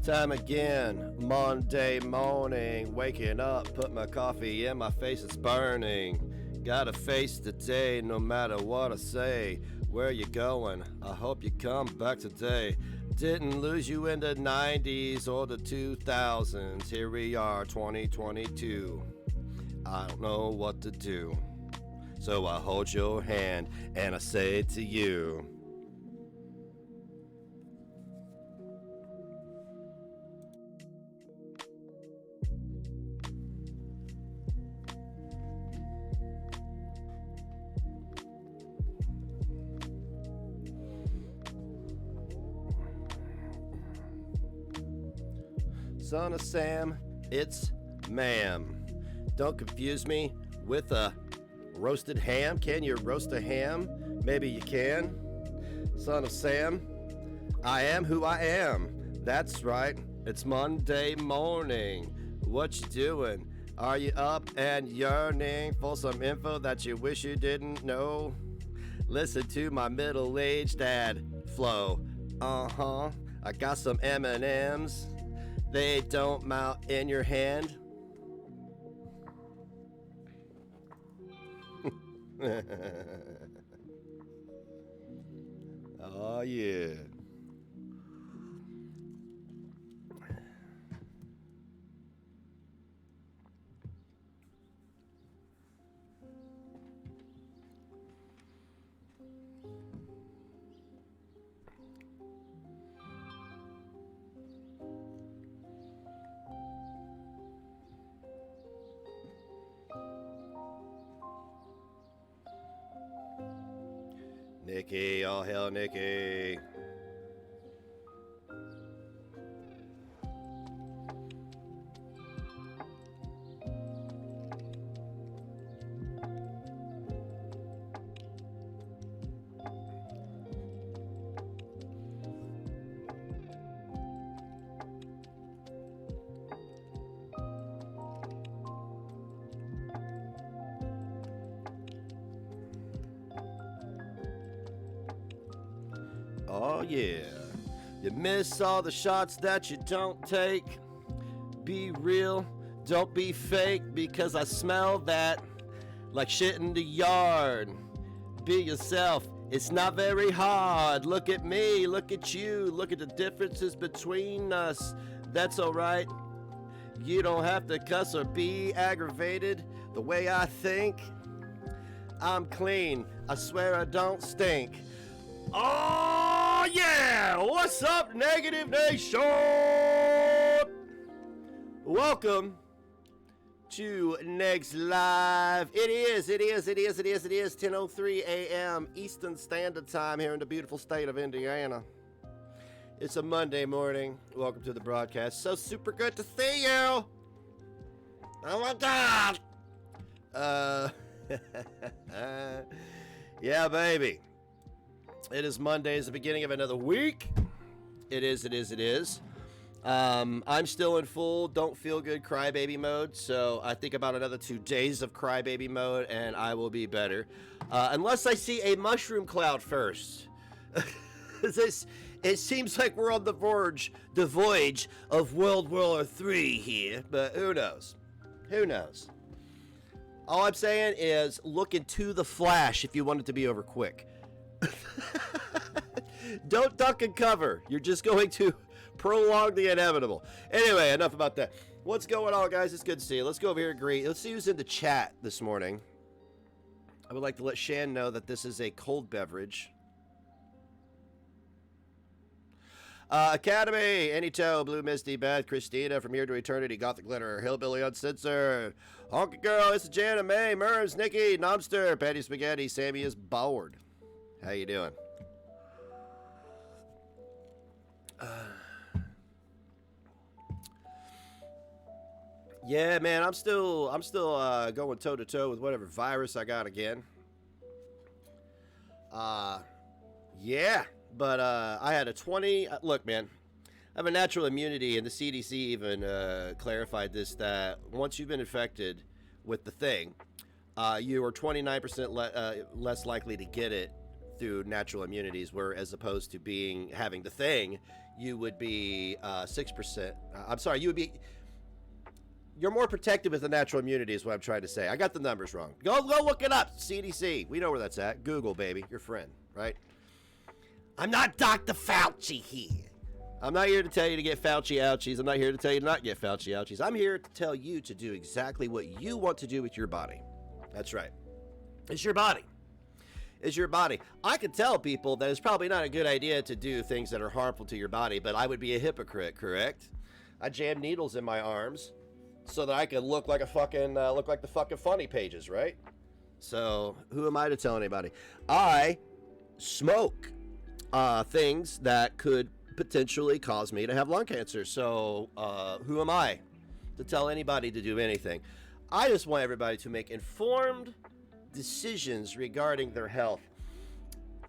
Time again, Monday morning, waking up, put my coffee in, my face is burning. Gotta face the day no matter what I say. Where you going? I hope you come back today. Didn't lose you in the 90s or the 2000s. Here we are, 2022. I don't know what to do. So I hold your hand and I say to you, Son of Sam, it's ma'am. Don't confuse me with a roasted ham. Can you roast a ham? Maybe you can. Son of Sam, I am who I am. That's right, it's Monday morning. What you doing? Are you up and yearning for some info that you wish you didn't know? Listen to my middle-aged dad flow. Uh-huh, I got some M&Ms. They don't mount in your hand. Oh yeah. Nikki, all hail Nikki. Oh yeah. You miss all the shots that you don't take. Be real, don't be fake, because I smell that like shit in the yard. Be yourself, it's not very hard. Look at me, look at you, look at the differences between us. That's alright. You don't have to cuss or be aggravated the way I think. I'm clean, I swear I don't stink. Oh yeah! What's up, Negative Nation? Welcome to Next Live. It is 10:03 a.m. Eastern Standard Time here in the beautiful state of Indiana. It's a Monday morning. Welcome to the broadcast. So super good to see you. Oh my God. Yeah, baby. It is Monday. It's the beginning of another week. It is. I'm still in full don't feel good crybaby mode, so I think about another 2 days of crybaby mode and I will be better. Unless I see a mushroom cloud first. It seems like we're on the voyage of World War III here, but who knows? Who knows? All I'm saying is look into the flash if you want it to be over quick. Don't duck and cover. You're just going to prolong the inevitable. Anyway, enough about that. What's going on, guys? It's good to see you. Let's go over here and greet. Let's see who's in the chat this morning. I would like to let Shan know that this is a cold beverage. Academy, Anyto, Blue Misty, Beth, Christina, From Here to Eternity, Gothic Glitter, Hillbilly Uncensored, Honky Girl, It's Jana, May, Merms, Nikki, Nomster, Patty Spaghetti, Sammy is bored. How you doing? Yeah, man, I'm still going toe to toe with whatever virus I got again. Yeah, but I had a 20. Look, man, I have a natural immunity, and the CDC even clarified this, that once you've been infected with the thing, you are 29% less likely to get it through natural immunities, where as opposed to having the thing, you would be 6%. I'm sorry, you're more protected with the natural immunity is what I'm trying to say. I got the numbers wrong. Go look it up. CDC. We know where that's at. Google, baby. Your friend, right? I'm not Dr. Fauci here. I'm not here to tell you to get Fauci ouchies. I'm not here to tell you to not get Fauci ouchies. I'm here to tell you to do exactly what you want to do with your body. That's right. It's your body. Is your body. I could tell people that it's probably not a good idea to do things that are harmful to your body, but I would be a hypocrite, correct? I jam needles in my arms so that I could look like the fucking funny pages, right? So who am I to tell anybody? I smoke things that could potentially cause me to have lung cancer. So who am I to tell anybody to do anything? I just want everybody to make informed decisions regarding their health.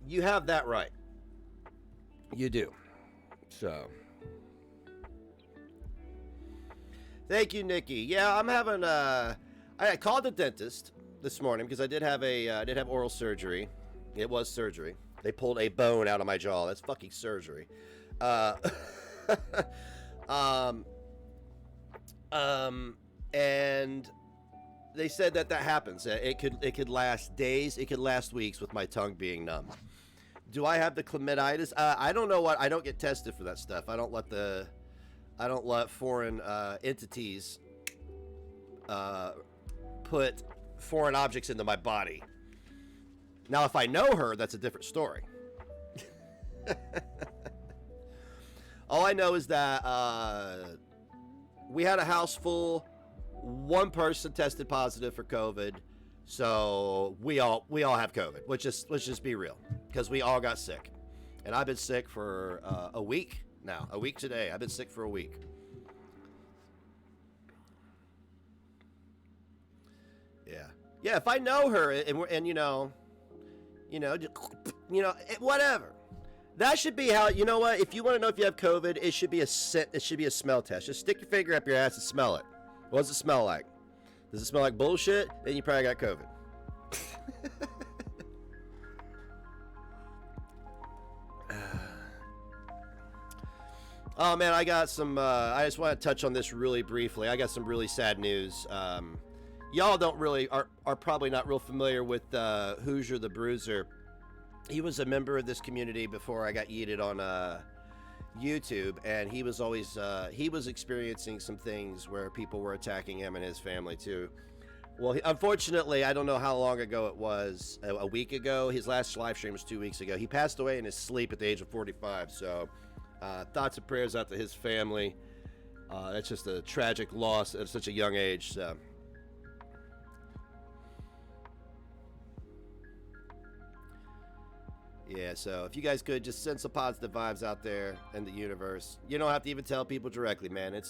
You have that right. You do. So thank you, Nikki. Yeah, I'm having I called the dentist this morning because I did have oral surgery. It was surgery. They pulled a bone out of my jaw. That's fucking surgery. And they said that happens. It could last days. It could last weeks with my tongue being numb. Do I have the chlamyditis? I don't know what. I don't get tested for that stuff. I don't let foreign entities put foreign objects into my body. Now, if I know her, that's a different story. All I know is that we had a house full. One person tested positive for COVID, so we all have COVID. Let's just be real, because we all got sick, and I've been sick for a week now. A week today. I've been sick for a week. Yeah. If I know her, and whatever. That should be how. You know what? If you want to know if you have COVID, it should be a scent. It should be a smell test. Just stick your finger up your ass and smell it. What does it smell like? Does it smell like bullshit? Then you probably got COVID. Oh man, I got some. I just want to touch on this really briefly. I got some really sad news. Y'all don't really are probably not real familiar with Hoosier the Bruiser. He was a member of this community before I got yeeted on YouTube, and he was always he was experiencing some things where people were attacking him and his family too. Well, unfortunately, I don't know how long ago it was. A week ago. His last live stream was 2 weeks ago. He passed away in his sleep at the age of 45. So, thoughts and prayers out to his family. That's just a tragic loss at such a young age. So. Yeah, so if you guys could just send some positive vibes out there in the universe. You don't have to even tell people directly, man.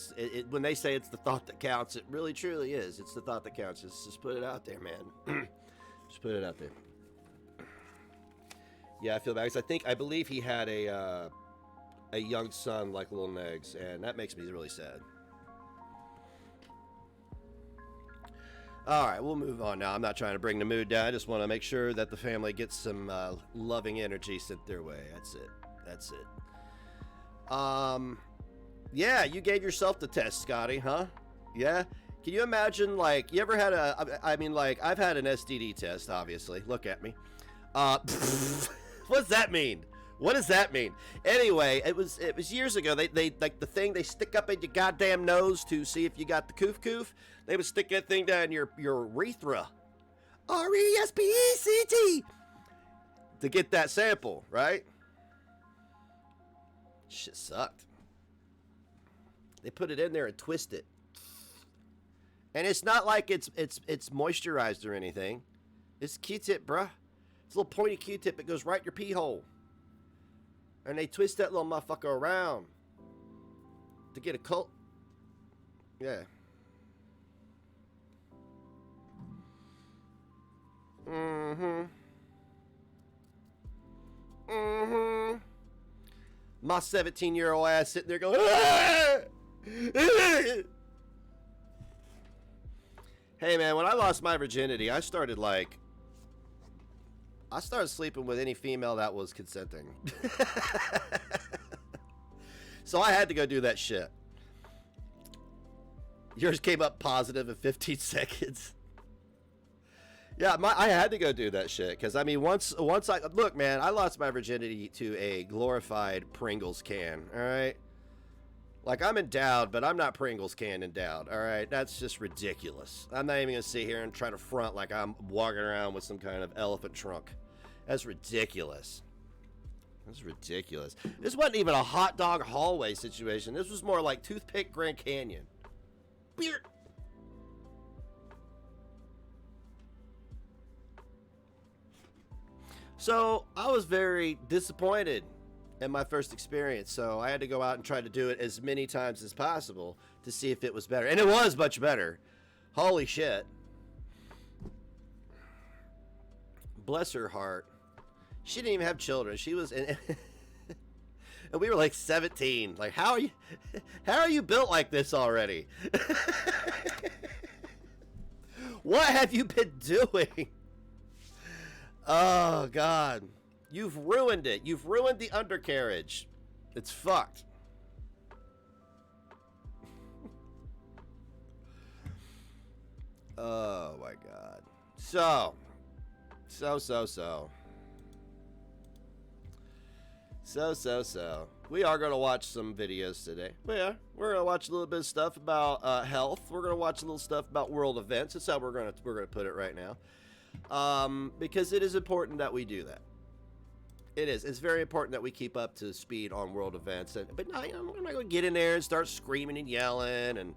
When they say it's the thought that counts, it really truly is. It's the thought that counts. Just put it out there, man. Just put it out there. Yeah, I feel bad because I believe he had a young son like Lil Negs, and that makes me really sad. All right, we'll move on now. I'm not trying to bring the mood down. I just want to make sure that the family gets some loving energy sent their way. That's it. That's it. Yeah, you gave yourself the test, Scotty, huh? Yeah? Can you imagine, like, you ever had I mean, like, I've had an STD test, obviously. Look at me. What does that mean? What does that mean? Anyway, it was years ago. They like the thing they stick up in your goddamn nose to see if you got the coof. They would stick that thing down your urethra. RESPECT to get that sample, right? Shit sucked. They put it in there and twist it. And it's not like it's moisturized or anything. It's Q-tip, bruh. It's a little pointy Q-tip. It goes right in your pee hole. And they twist that little motherfucker around to get a cult. Yeah. My 17-year-old ass sitting there going, ah! Hey man, when I lost my virginity, I started sleeping with any female that was consenting. So I had to go do that shit. Yours came up positive in 15 seconds. Yeah, I had to go do that shit because I mean, once I look, man, I lost my virginity to a glorified Pringles can. All right, like I'm endowed, but I'm not Pringles can endowed. All right, that's just ridiculous. I'm not even gonna sit here and try to front like I'm walking around with some kind of elephant trunk. That's ridiculous. That's ridiculous. This wasn't even a hot dog hallway situation. This was more like toothpick Grand Canyon. Beer. So I was very disappointed in my first experience. So I had to go out and try to do it as many times as possible to see if it was better. And it was much better. Holy shit. Bless her heart. She didn't even have children. She was in, and we were like 17. Like, how are you built like this already? What have you been doing? Oh, God. You've ruined it. You've ruined the undercarriage. It's fucked. Oh, my God. So. We are going to watch some videos today. Yeah, we're going to watch a little bit of stuff about health. We're going to watch a little stuff about world events. That's how we're going to put it right now. Because it is important that we do that. It is. It's very important that we keep up to speed on world events. But no, we're not going to get in there and start screaming and yelling and,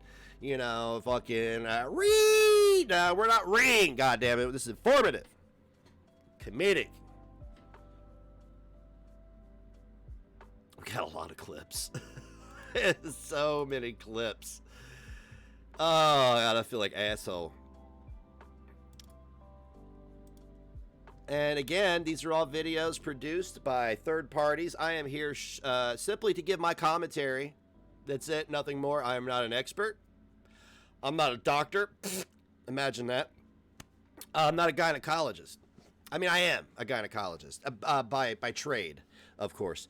fucking read. No, we're not reading. God damn it. This is informative. Comedic. We got a lot of clips. So many clips. Oh, God, I feel like asshole. And again, these are all videos produced by third parties. I am here simply to give my commentary. That's it, nothing more. I am not an expert. I'm not a doctor. Imagine that. I'm not a gynecologist. I mean, I am a gynecologist by trade, of course.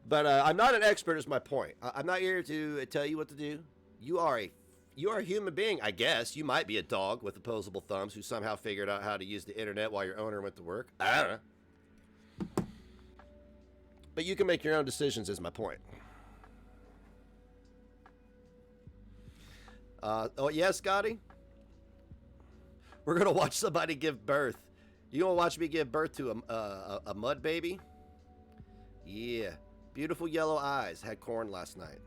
But I'm not an expert, is my point. I'm not here to tell you what to do. You are a human being, I guess. You might be a dog with opposable thumbs who somehow figured out how to use the internet while your owner went to work. I don't know. But you can make your own decisions, is my point. Oh, yeah, Scotty? We're going to watch somebody give birth. You going to watch me give birth to a mud baby? Yeah. Beautiful yellow eyes. Had corn last night.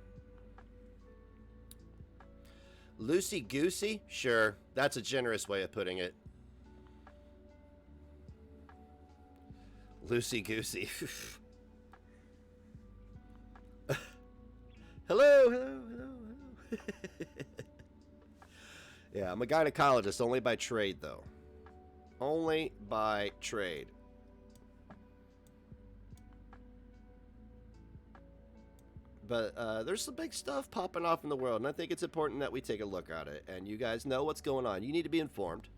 Loosey goosey? Sure. That's a generous way of putting it. Loosey goosey. Hello, hello, hello, hello. Yeah, I'm a gynecologist, only by trade, though. Only by trade. But there's some big stuff popping off in the world, and I think it's important that we take a look at it. And you guys know what's going on. You need to be informed.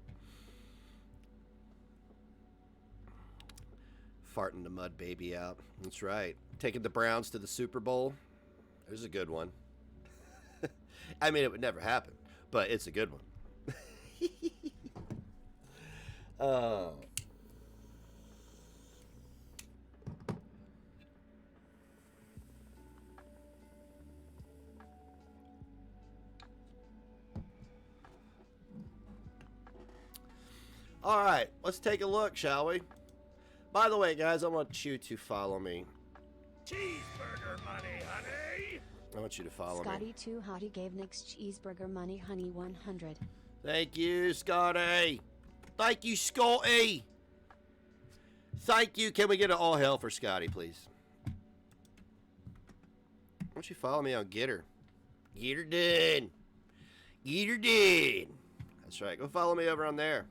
Farting the mud baby out. That's right. Taking the Browns to the Super Bowl. There's a good one. I mean, it would never happen, but it's a good one. Oh. All right, let's take a look, shall we? By the way, guys, I want you to follow me. Cheeseburger money, honey. I want you to follow Scotty me. Too Hottie gave Nick's cheeseburger money honey 100. Thank you, Scotty. Thank you, Scotty. Thank you. Can we get an all hail for Scotty, please? Why don't you follow me on Getter? Get her done. Get her done. That's right. Go follow me over on there.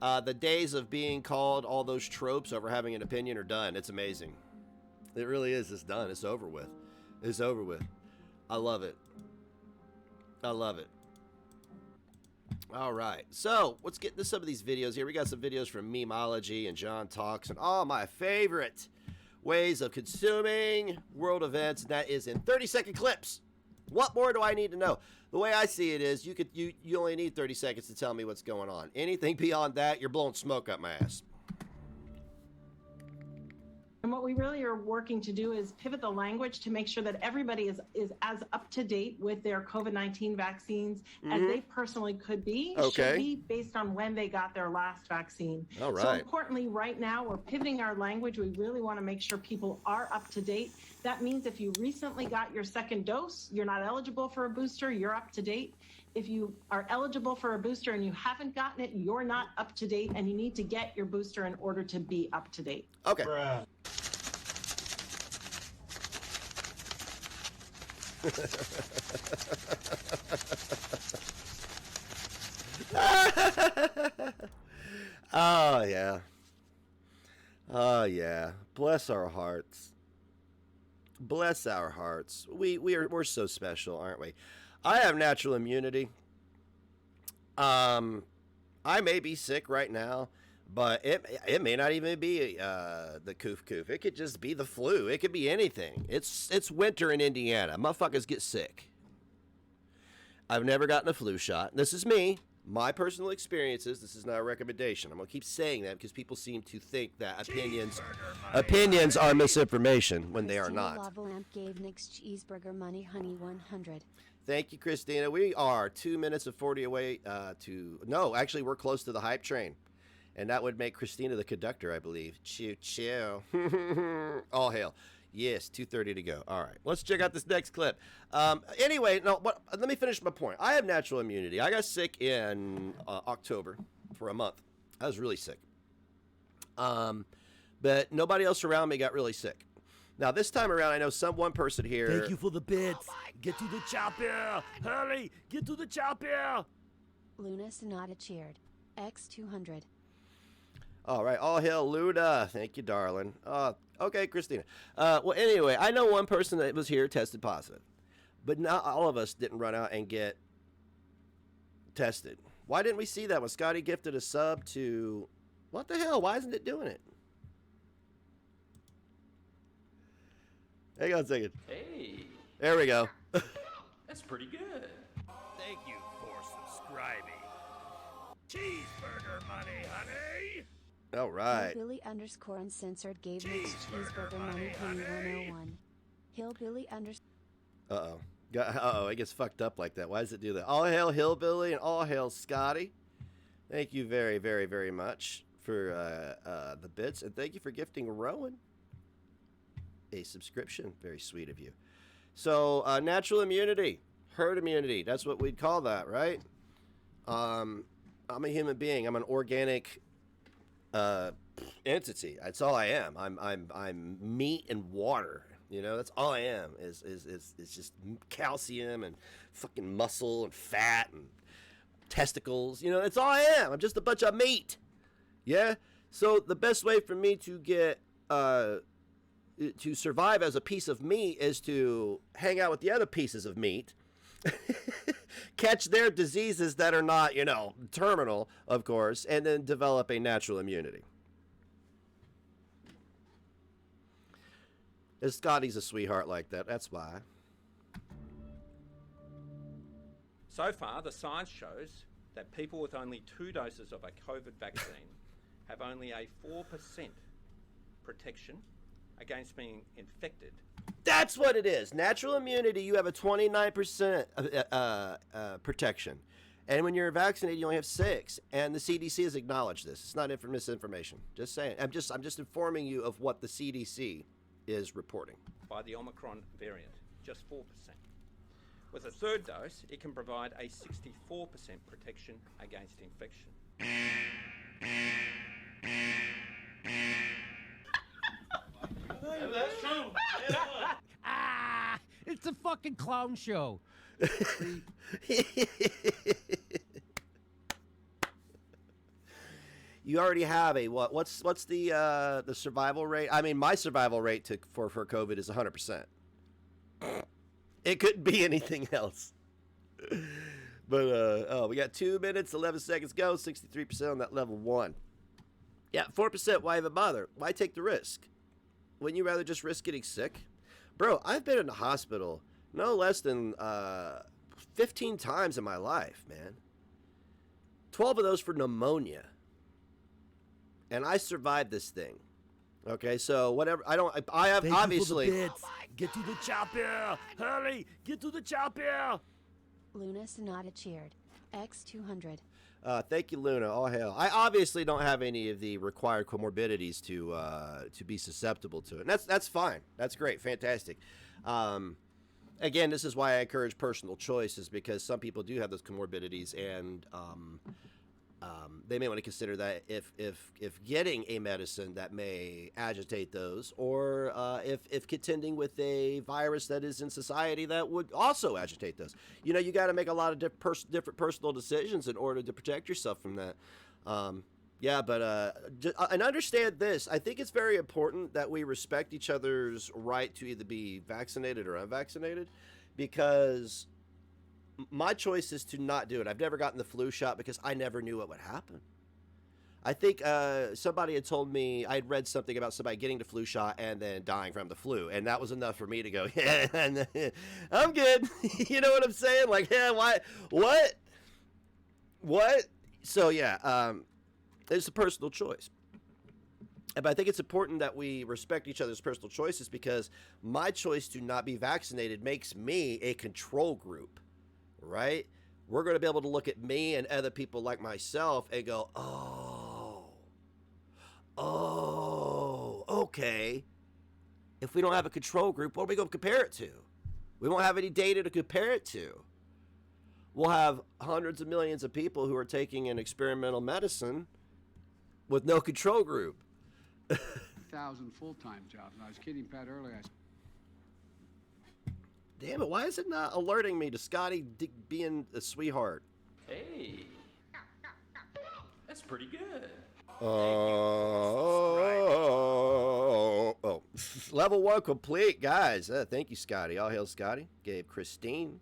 The days of being called all those tropes over having an opinion are done. It's amazing. It really is. It's done. It's over with. It's over with. I love it. I love it. All right. So let's get into some of these videos here. We got some videos from Memeology and John Talks and all my favorite ways of consuming world events. And that is in 30-second clips. What more do I need to know? The way I see it is you only need 30 seconds to tell me what's going on. Anything beyond that, you're blowing smoke up my ass. And what we really are working to do is pivot the language to make sure that everybody is as up to date with their COVID-19 vaccines as they personally could be, should be, based on when they got their last vaccine. All right. So importantly, right now, we're pivoting our language. We really want to make sure people are up to date. That means if you recently got your second dose, you're not eligible for a booster, you're up to date. If you are eligible for a booster and you haven't gotten it, you're not up to date, and you need to get your booster in order to be up to date. Okay. Oh, yeah. Oh, yeah. Bless our hearts. Bless our hearts. We're so special, aren't we? I have natural immunity. I may be sick right now, but it may not even be the coof. It could just be the flu. It could be anything. It's winter in Indiana. Motherfuckers get sick. I've never gotten a flu shot. This is me. My personal experiences. This is not a recommendation. I'm going to keep saying that because people seem to think that opinions are misinformation when they are not. Lava Lamp gave Nick's cheeseburger money honey 100. Thank you, Christina. We are 2 minutes and 40 away no, actually, we're close to the hype train. And that would make Christina the conductor, I believe. Choo choo. All hail. Yes, 2:30 to go. All right, let's check out this next clip. Anyway, let me finish my point. I have natural immunity. I got sick in October for a month. I was really sick. But nobody else around me got really sick. Now, this time around, I know one person here. Thank you for the bits. Get to the chopper. Hurry, get to the chopper. Luna Sonata cheered. X200. All right, all hail Luna. Thank you, darling. Okay, Christina. Well, anyway, I know one person that was here tested positive, but not all of us didn't run out and get tested. Why didn't we see that when Scotty gifted a sub to... What the hell? Why isn't it doing it? Hang on a second. Hey, There we go. that's pretty good. Thank you for subscribing. Cheeseburger money, honey. All right. Hillbilly _ uncensored gave mixed cheeseburger money honey 101. Hillbilly Uh-oh. Uh-oh, it gets fucked up like that. Why does it do that? All hail Hillbilly and all hail Scotty. Thank you very, very, very much for the bits. And thank you for gifting Rowan a subscription. Very sweet of you. So, natural immunity. Herd immunity. That's what we'd call that, right? I'm a human being. I'm an organic entity. That's all I am. I'm meat and water. You know, that's all I am. Is just calcium and fucking muscle and fat and testicles. You know, that's all I am. I'm just a bunch of meat. Yeah. So the best way for me to get to survive as a piece of meat is to hang out with the other pieces of meat. Catch their diseases that are not, you know, terminal, of course, and then develop a natural immunity. And Scotty's a sweetheart like that, that's why. So far, the science shows that people with only 2 doses of a COVID vaccine have only a 4% protection against being infected. That's what it is. Natural immunity, you have a 29% protection. And when you're vaccinated, you only have 6. And the CDC has acknowledged this. It's not misinformation. Just saying. I'm just informing you of what the CDC is reporting. By the Omicron variant, just 4%. With a 3rd dose, it can provide a 64% protection against infection. It's a fucking clown show. You already have a what? What's the survival rate? I mean, my survival rate for COVID is 100%. It couldn't be anything else. But we got 2 minutes, 11 seconds go. 63% on that level 1. Yeah, 4%. Why even bother? Why take the risk? Wouldn't you rather just risk getting sick? Bro, I've been in the hospital no less than 15 times in my life, man. 12 of those for pneumonia. And I survived this thing. Okay, so whatever. I have Thank obviously. You for the bits. Get to the chopper. Hurry, get to the chopper. Luna Sonata cheered. X200. Thank you, Luna. All hail. I obviously don't have any of the required comorbidities to be susceptible to it. And that's fine. That's great. Fantastic. Again, this is why I encourage personal choice, is because some people do have those comorbidities, and they may want to consider that if getting a medicine that may agitate those, or if contending with a virus that is in society that would also agitate those. You know, you got to make a lot of different personal decisions in order to protect yourself from that. And understand this. I think it's very important that we respect each other's right to either be vaccinated or unvaccinated, because my choice is to not do it. I've never gotten the flu shot because I never knew what would happen. I think somebody had told me, I had read something about somebody getting the flu shot and then dying from the flu, and that was enough for me to go, yeah, I'm good. You know what I'm saying? Like, yeah, why? What? So, yeah, it's a personal choice. But I think it's important that we respect each other's personal choices, because my choice to not be vaccinated makes me a control group. Right? We're going to be able to look at me and other people like myself and go, okay. If we don't have a control group, what are we going to compare it to? We won't have any data to compare it to. We'll have hundreds of millions of people who are taking an experimental medicine with no control group. 1,000 full-time jobs. And I was kidding Pat earlier. Damn it, why is it not alerting me to Scotty being a sweetheart? Hey, that's pretty good. Level 1 complete, guys. Thank you, Scotty. All hail Scotty. Gave Christine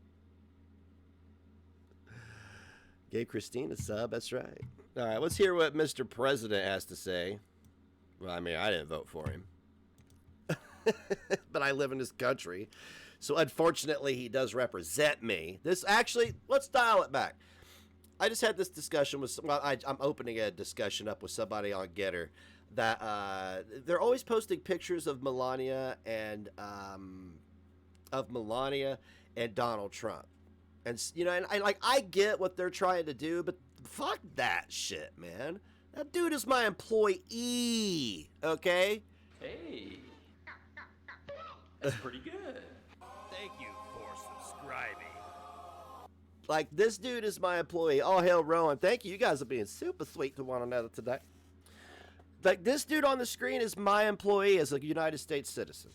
a sub, that's right. All right, let's hear what Mr. President has to say. Well, I mean, I didn't vote for him. but I live in this country. So unfortunately, he does represent me. This actually, let's dial it back. I just had this discussion with, I'm opening a discussion up with somebody on Getter that they're always posting pictures of Melania and Donald Trump. And, you know, and I get what they're trying to do, but fuck that shit, man. That dude is my employee, okay? Hey, that's pretty good. Thank you for subscribing. Like, this dude is my employee. All hail Rowan. Thank you. You guys are being super sweet to one another today. Like, this dude on the screen is my employee as a United States citizen.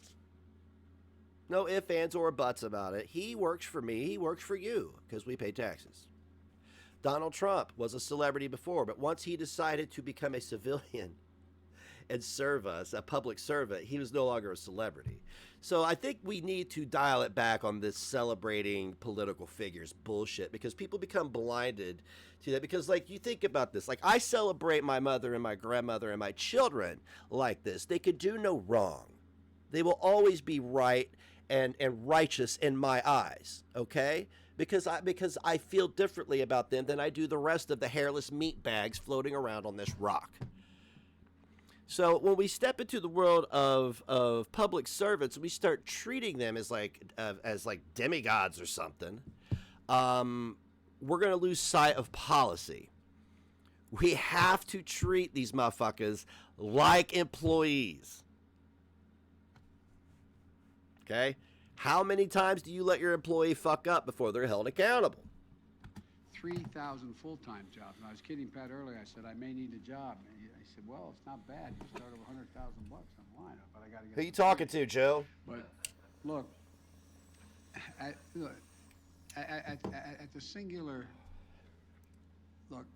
No ifs, ands, or buts about it. He works for me. He works for you because we pay taxes. Donald Trump was a celebrity before, but once he decided to become a civilian and serve us, a public servant, he was no longer a celebrity. So I think we need to dial it back on this celebrating political figures bullshit, because people become blinded to that. Because, like, you think about this. Like, I celebrate my mother and my grandmother and my children like this. They could do no wrong. They will always be right and righteous in my eyes, okay? Because I feel differently about them than I do the rest of the hairless meat bags floating around on this rock. So when we step into the world of public servants, we start treating them as like demigods or something. We're gonna lose sight of policy. We have to treat these motherfuckers like employees. Okay? How many times do you let your employee fuck up before they're held accountable? 3,000 full-time jobs. And I was kidding Pat earlier. I said, I may need a job. And I said, well, it's not bad. You start over $100,000 online. But I got to get. Who you talking to, Joe? But look, at the singular, look,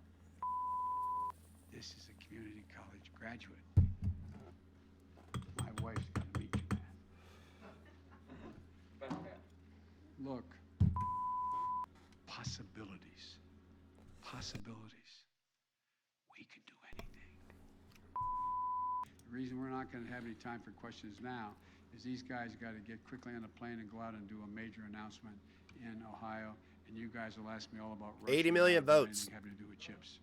this is a community college graduate. My wife's going to meet you, man. Look, possibilities. We could do anything. The reason we're not going to have any time for questions now is these guys got to get quickly on a plane and go out and do a major announcement in Ohio, and you guys will ask me all about 80 million votes. Having to do with chips.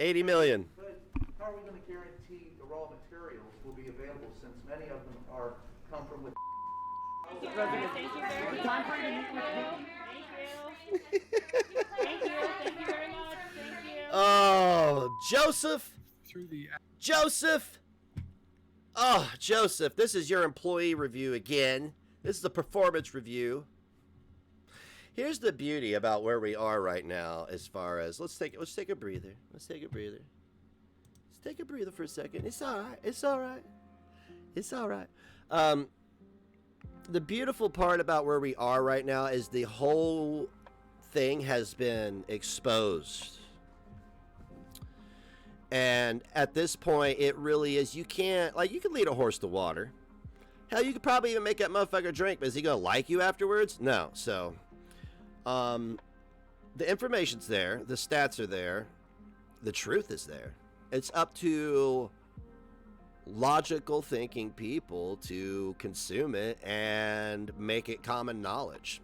80 million. How are we going to guarantee the raw materials will be available, since many of them come from with? Thank you very much. Thank you. Thank you very much. Thank you. Oh, Joseph. Oh, Joseph, this is your employee review again. This is the performance review. Here's the beauty about where we are right now, as far as let's take a breather. Let's take a breather for a second. It's all right. The beautiful part about where we are right now is the whole thing has been exposed. And at this point, it really is, you can lead a horse to water. Hell, you could probably even make that motherfucker drink, but is he gonna like you afterwards? No. So, the information's there, the stats are there, the truth is there. It's up to logical thinking people to consume it and make it common knowledge.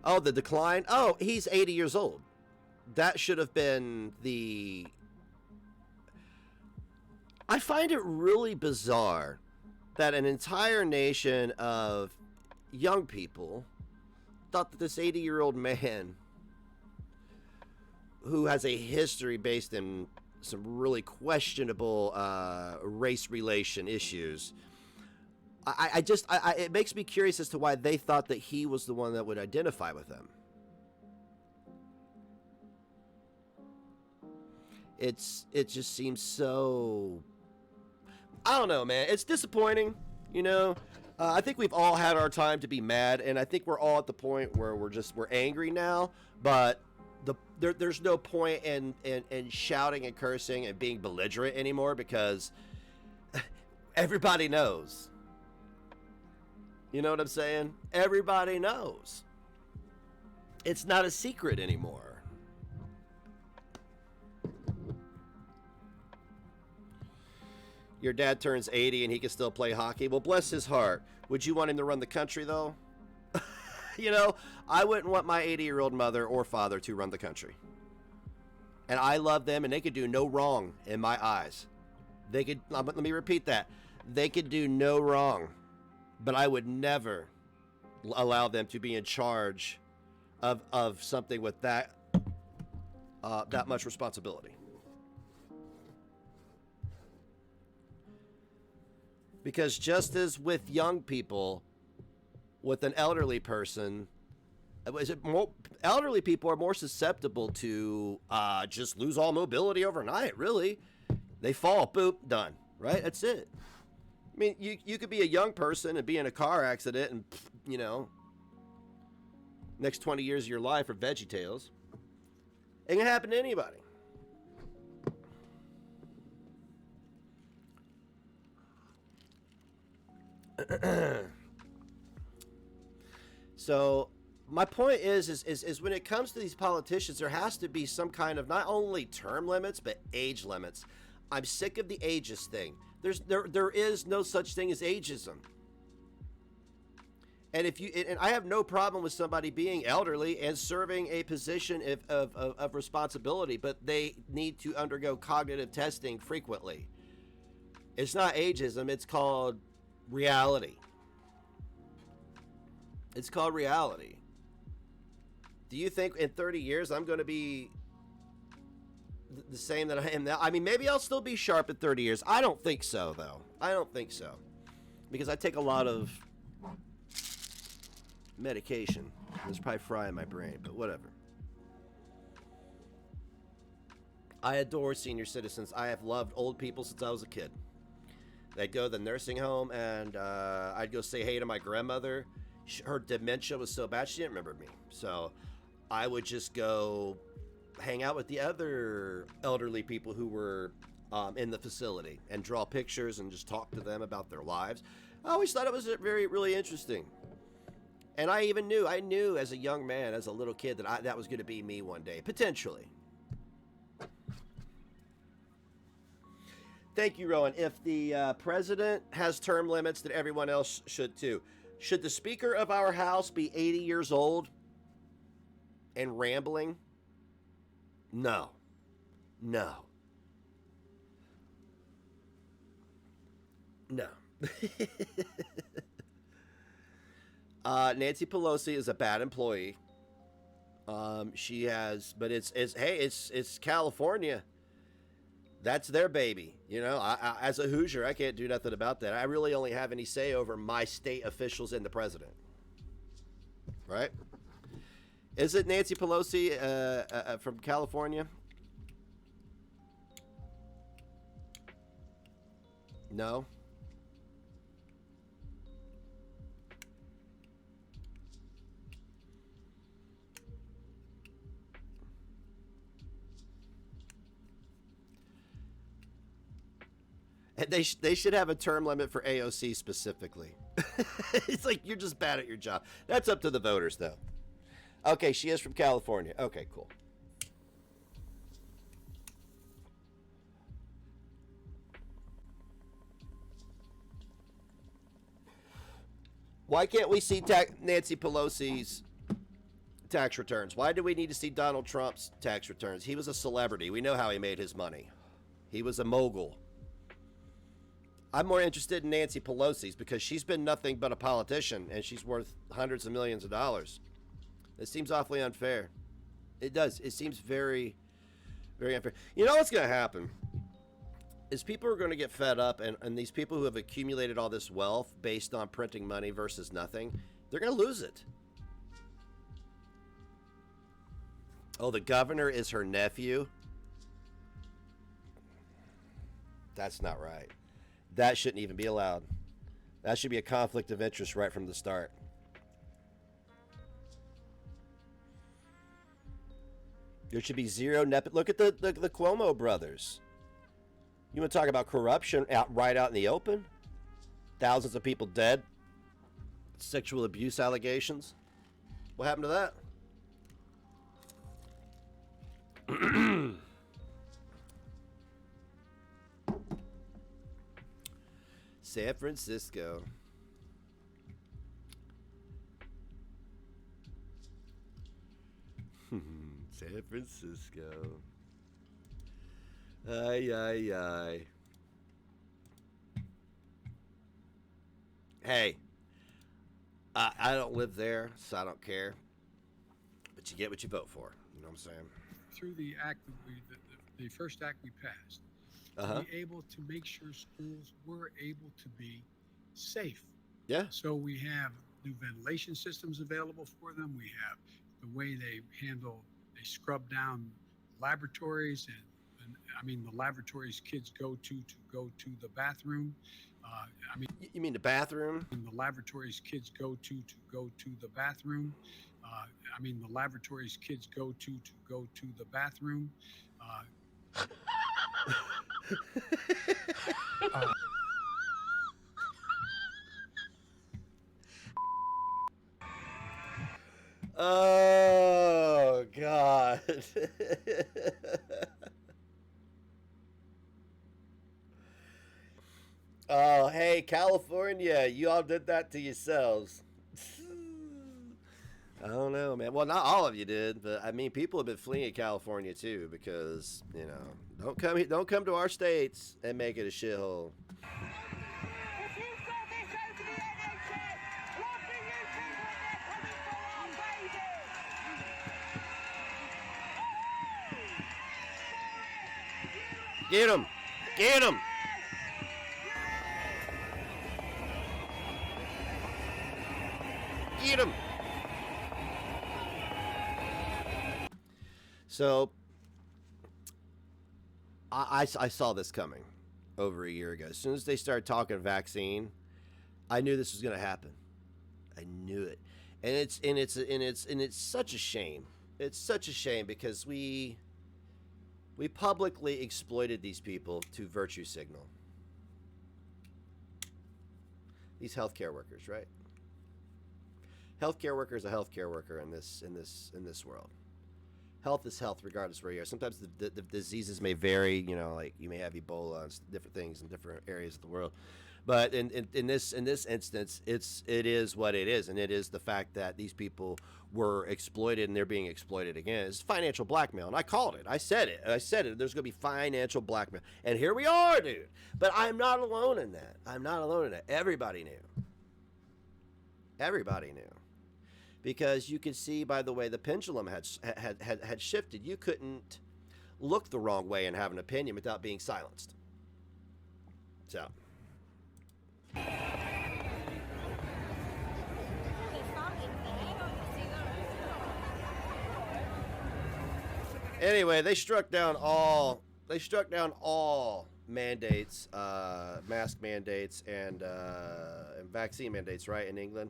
Oh, the decline? Oh, he's 80 years old. That should have been the... I find it really bizarre that an entire nation of young people thought that this 80-year-old man who has a history based in some really questionable race relation issues, it makes me curious as to why they thought that he was the one that would identify with them. It just seems so, I don't know, man. It's disappointing, you know. I think we've all had our time to be mad, and I think we're all at the point where we're angry now. But there's no point in shouting and cursing and being belligerent anymore, because everybody knows. You know what I'm saying? Everybody knows. It's not a secret anymore. Your dad turns 80 and he can still play hockey. Well, bless his heart. Would you want him to run the country, though? You know, I wouldn't want my 80-year-old mother or father to run the country. And I love them, and they could do no wrong in my eyes. They could, let me repeat that. They could do no wrong, but I would never allow them to be in charge of something with that much responsibility. Because just as with young people, with an elderly person, elderly people are more susceptible to just lose all mobility overnight, really. They fall, boop, done, right? That's it. I mean, you could be a young person and be in a car accident and, you know, next 20 years of your life are VeggieTales. It can happen to anybody. So my point is when it comes to these politicians, there has to be some kind of not only term limits but age limits. I'm sick of the ageist thing. There is no such thing as ageism. And and I have no problem with somebody being elderly and serving a position of responsibility, but they need to undergo cognitive testing frequently. It's not ageism, it's called reality. It's called reality. Do you think in 30 years I'm going to be the same that I am now? I mean, maybe I'll still be sharp in 30 years. I don't think so, though. I don't think so. Because I take a lot of medication. It's probably frying my brain, but whatever. I adore senior citizens. I have loved old people since I was a kid. I'd go to the nursing home and I'd go say hey to my grandmother. Her dementia was so bad she didn't remember me. So I would just go hang out with the other elderly people who were in the facility and draw pictures and just talk to them about their lives. I always thought it was really interesting. And I knew as a young man, as a little kid, that was going to be me one day, potentially. Thank you, Rowan. If the president has term limits, then everyone else should too. Should the Speaker of our House be 80 years old and rambling? No. No. No. Nancy Pelosi is a bad employee. She has, but it's California. That's their baby. You know, I as a Hoosier, I can't do nothing about that. I really only have any say over my state officials and the president. Right? Is it Nancy Pelosi from California? No. They should have a term limit for AOC specifically. It's like you're just bad at your job. That's up to the voters, though. Okay, she is from California. Okay, cool. Why can't we see Nancy Pelosi's tax returns? Why do we need to see Donald Trump's tax returns? He was a celebrity. We know how he made his money. He was a mogul. I'm more interested in Nancy Pelosi's because she's been nothing but a politician and she's worth hundreds of millions of dollars. It seems awfully unfair. It does. It seems very, very unfair. You know what's going to happen is people are going to get fed up, and these people who have accumulated all this wealth based on printing money versus nothing, they're going to lose it. Oh, the governor is her nephew? That's not right. That shouldn't even be allowed. That should be a conflict of interest right from the start. There should be zero Look at the Cuomo brothers. You want to talk about corruption right out in the open? Thousands of people dead. Sexual abuse allegations. What happened to that? San Francisco. San Francisco. Ay, ay, ay. Hey, I don't live there, so I don't care. But you get what you vote for. You know what I'm saying? Through the act that the first act we passed, to be able to make sure schools were able to be safe. Yeah. So we have new ventilation systems available for them. We have the way they scrub down laboratories and I mean the laboratories kids go to the bathroom. You mean the bathroom? The laboratories kids go to the bathroom. I mean the laboratories kids go to the bathroom. Oh God. Oh, hey, California, you all did that to yourselves. I don't know, man. Well, not all of you did, but I mean, people have been fleeing California too because, you know, don't come to our states and make it a shithole. Get him! Get him! Get him! So, I saw this coming over a year ago. As soon as they started talking vaccine, I knew this was going to happen. I knew it, and it's such a shame. It's such a shame because we publicly exploited these people to virtue signal. These healthcare workers, right? Healthcare worker is a healthcare worker in this world. Health is health, regardless where you are. Sometimes the diseases may vary. You know, like you may have Ebola and different things in different areas of the world. But in this instance, it is what it is, and it is the fact that these people were exploited and they're being exploited again. It's financial blackmail, and I called it. I said it. There's going to be financial blackmail, and here we are, dude. But I'm not alone in that. I'm not alone in that. Everybody knew. Everybody knew. Because you could see by the way the pendulum had shifted. You couldn't look the wrong way and have an opinion without being silenced. So. Anyway, they struck down all mandates, mask mandates and vaccine mandates, right, in England.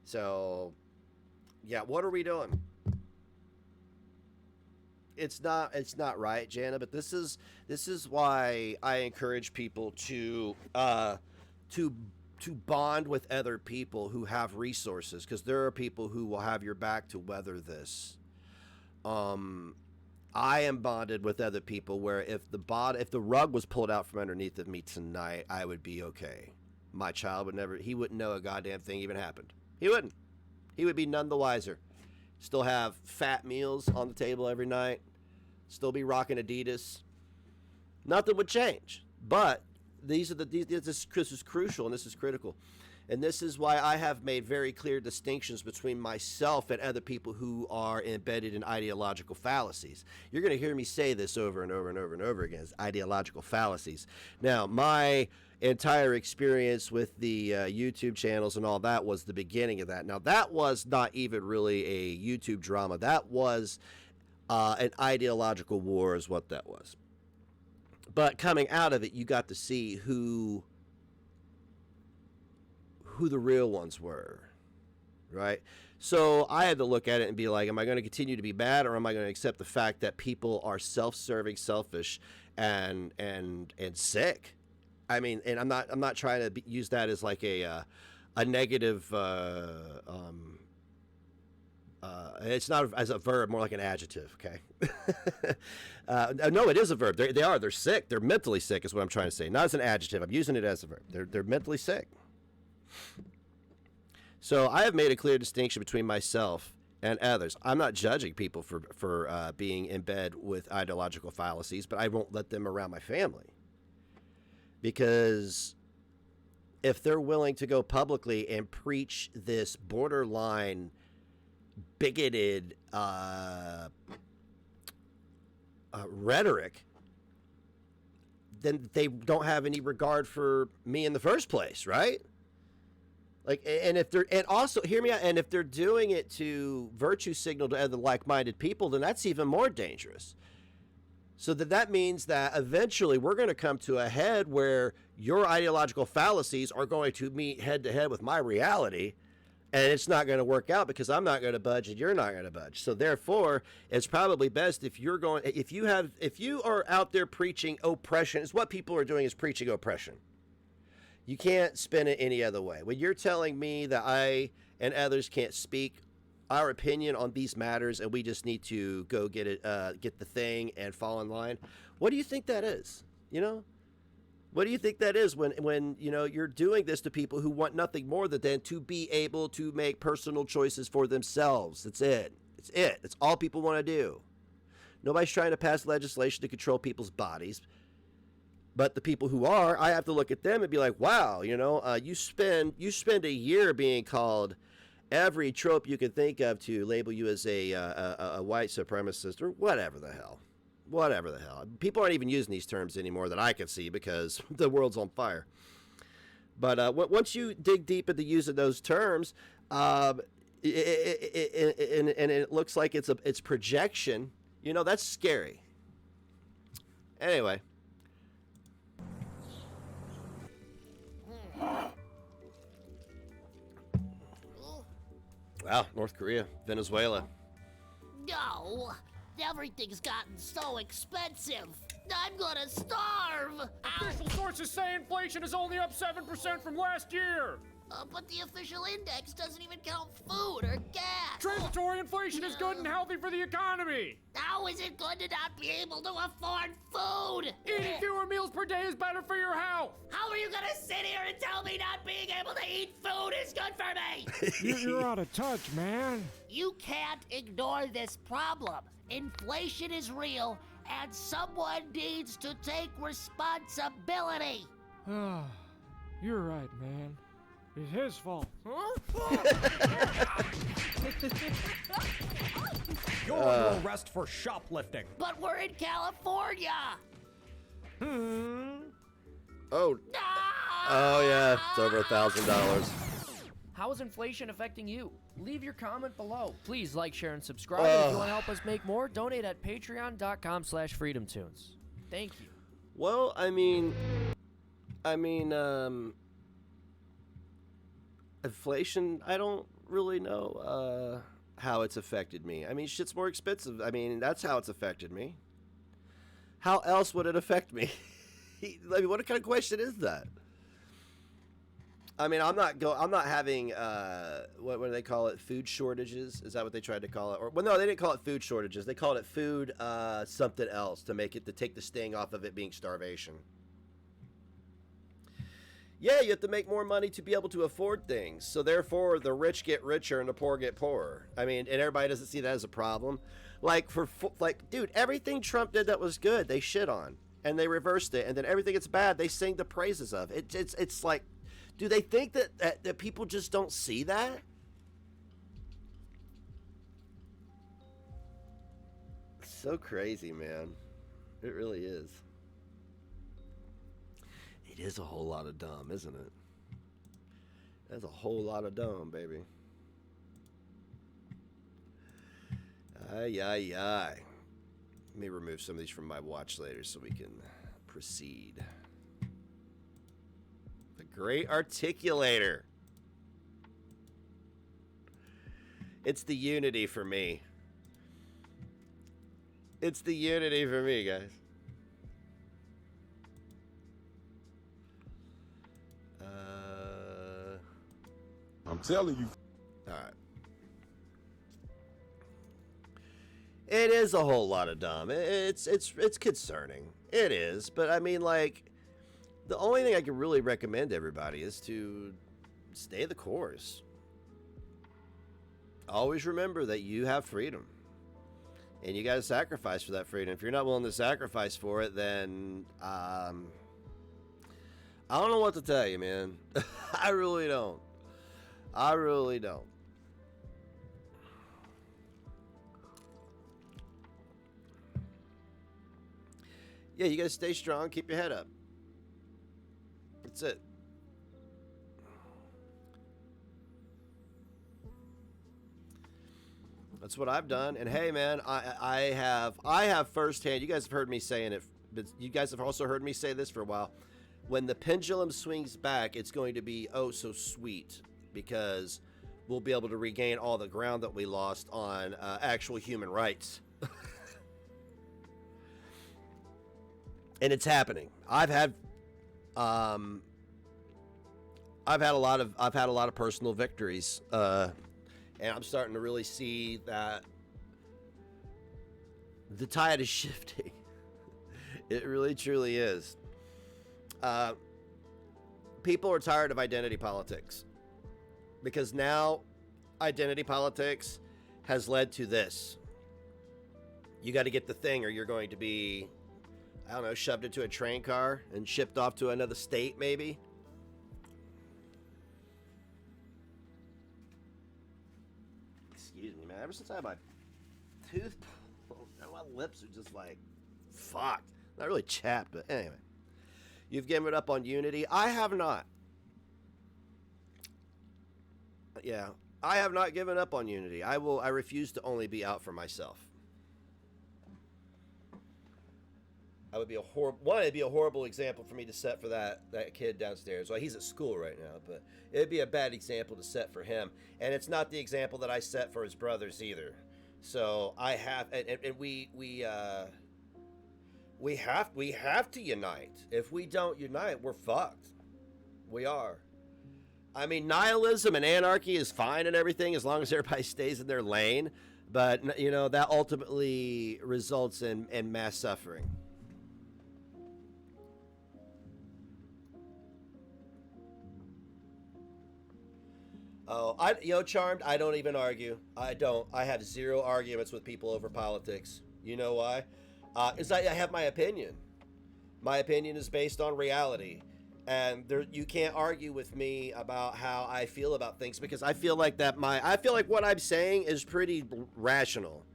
So, yeah, what are we doing? It's not right, Jana, but this is why I encourage people to bond with other people who have resources, because there are people who will have your back to weather this. I am bonded with other people where if the rug was pulled out from underneath of me tonight, I would be okay. My child wouldn't know a goddamn thing even happened. He wouldn't. He would be none the wiser. Still have fat meals on the table every night. Still be rocking Adidas. Nothing would change. But this is crucial and this is critical. And this is why I have made very clear distinctions between myself and other people who are embedded in ideological fallacies. You're going to hear me say this over and over and over and over again, ideological fallacies. Now, my entire experience with the YouTube channels and all that was the beginning of that. Now, that was not even really a YouTube drama. That was an ideological war is what that was. But coming out of it, you got to see who the real ones were, right? So I had to look at it and be like, am I going to continue to be bad, or am I going to accept the fact that people are self-serving, selfish, and sick? I mean, and I'm not trying to use that as like a negative It's not as a verb, more like an adjective, okay? No, it is a verb. They're sick. They're mentally sick is what I'm trying to say. Not as an adjective. I'm using it as a verb. They're mentally sick. So I have made a clear distinction between myself and others. I'm not judging people for being in bed with ideological fallacies, but I won't let them around my family. Because if they're willing to go publicly and preach this borderline bigoted rhetoric, then they don't have any regard for me in the first place, right? Like, and if they're, and also hear me out, and if they're doing it to virtue signal to other like-minded people, then that's even more dangerous. So that means that eventually we're going to come to a head where your ideological fallacies are going to meet head to head with my reality. And it's not going to work out because I'm not going to budge and you're not going to budge. So therefore, it's probably best if you are out there preaching oppression. It's what people are doing is preaching oppression. You can't spin it any other way. When you're telling me that I and others can't speak our opinion on these matters and we just need to go get it, get the thing and fall in line, what do you think that is? You know? What do you think that is when you know you're doing this to people who want nothing more than to be able to make personal choices for themselves? That's it. It's it. It's all people want to do. Nobody's trying to pass legislation to control people's bodies. But the people who are, I have to look at them and be like, wow, you know, you spend a year being called every trope you can think of to label you as a white supremacist or whatever the hell. Whatever the hell. People aren't even using these terms anymore that I can see because the world's on fire. But once you dig deep into using those terms, and it looks like it's projection, you know, that's scary. Anyway. Wow, North Korea, Venezuela. No. Everything's gotten so expensive. I'm gonna starve. Official sources say inflation is only up 7% from last year. But the official index doesn't even count food or gas. Transitory inflation is good and healthy for the economy. How is it good to not be able to afford food? Eating fewer meals per day is better for your health. How are you gonna sit here and tell me not being able to eat food is good for me? You're out of touch, man. You can't ignore this problem. Inflation is real, and someone needs to take responsibility. You're right, man. It's his fault. You're under arrest for shoplifting. But we're in California. Oh. Oh yeah, it's over $1,000. How is inflation affecting you? Leave your comment below. Please like, share, and subscribe. And if you want to help us make more, donate at patreon.com/freedomtunes. Thank you. Well, I mean, inflation, I don't really know how it's affected me. I mean, shit's more expensive. I mean, that's how it's affected me. How else would it affect me? I mean, what kind of question is that? I mean, I'm not having what do they call it? Food shortages? Is that what they tried to call it? Or well, no, they didn't call it food shortages. They called it food something else to take the sting off of it being starvation. Yeah, you have to make more money to be able to afford things. So therefore, the rich get richer and the poor get poorer. I mean, and everybody doesn't see that as a problem. Like dude, everything Trump did that was good, they shit on, and they reversed it, and then everything that's bad, they sing the praises of. It's like. Do they think that people just don't see that? It's so crazy, man. It really is. It is a whole lot of dumb, isn't it? That's a whole lot of dumb, baby. Ay, ay, ay. Let me remove some of these from my watch later so we can proceed. Great articulator. It's the unity for me. It's the unity for me, guys. I'm telling you. All right. It is a whole lot of dumb. It's concerning. It is, but I mean, like, the only thing I can really recommend to everybody is to stay the course. Always remember that you have freedom, and you got to sacrifice for that freedom. If you're not willing to sacrifice for it, then I don't know what to tell you, man. I really don't. I really don't. Yeah, you gotta stay strong, keep your head up. That's it. That's what I've done. And hey, man, I have firsthand. You guys have heard me saying it, but you guys have also heard me say this for a while. When the pendulum swings back, it's going to be oh so sweet, because we'll be able to regain all the ground that we lost on actual human rights. And it's happening. I've had a lot of personal victories, and I'm starting to really see that the tide is shifting. It really truly is. People are tired of identity politics, because now identity politics has led to this. You got to get the thing, or you're going to be, I don't know, shoved into a train car and shipped off to another state, maybe. Excuse me, man. Ever since I had my tooth pulled, my lips are just like, fucked. Not really chapped, but anyway. You've given up on unity. I have not. Yeah, I have not given up on unity. I refuse to only be out for myself. I would be it'd be a horrible example for me to set for that kid downstairs. Well, he's at school right now, but it'd be a bad example to set for him. And it's not the example that I set for his brothers either. So I have, and we have to unite. If we don't unite, we're fucked. We are. I mean, nihilism and anarchy is fine and everything as long as everybody stays in their lane. But, you know, that ultimately results in mass suffering. Oh, Charmed, I don't even argue. I don't. I have zero arguments with people over politics. You know why? Is I have my opinion. My opinion is based on reality. And you can't argue with me about how I feel about things, because I feel like what I'm saying is pretty rational.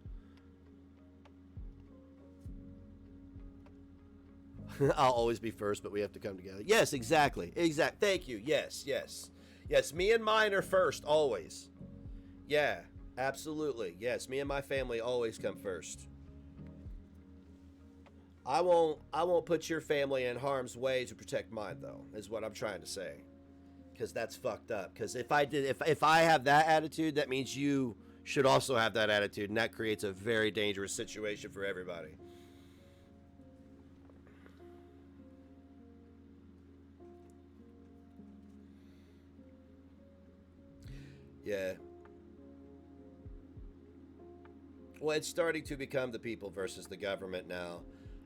I'll always be first, but we have to come together. Yes, exactly. Thank you. Yes. Yes, me and mine are first, always. Yeah, absolutely. Yes, me and my family always come first. I won't put your family in harm's way to protect mine, though, is what I'm trying to say. Because that's fucked up. Because if I have that attitude, that means you should also have that attitude, and that creates a very dangerous situation for everybody. Yeah. Well, it's starting to become the people versus the government now.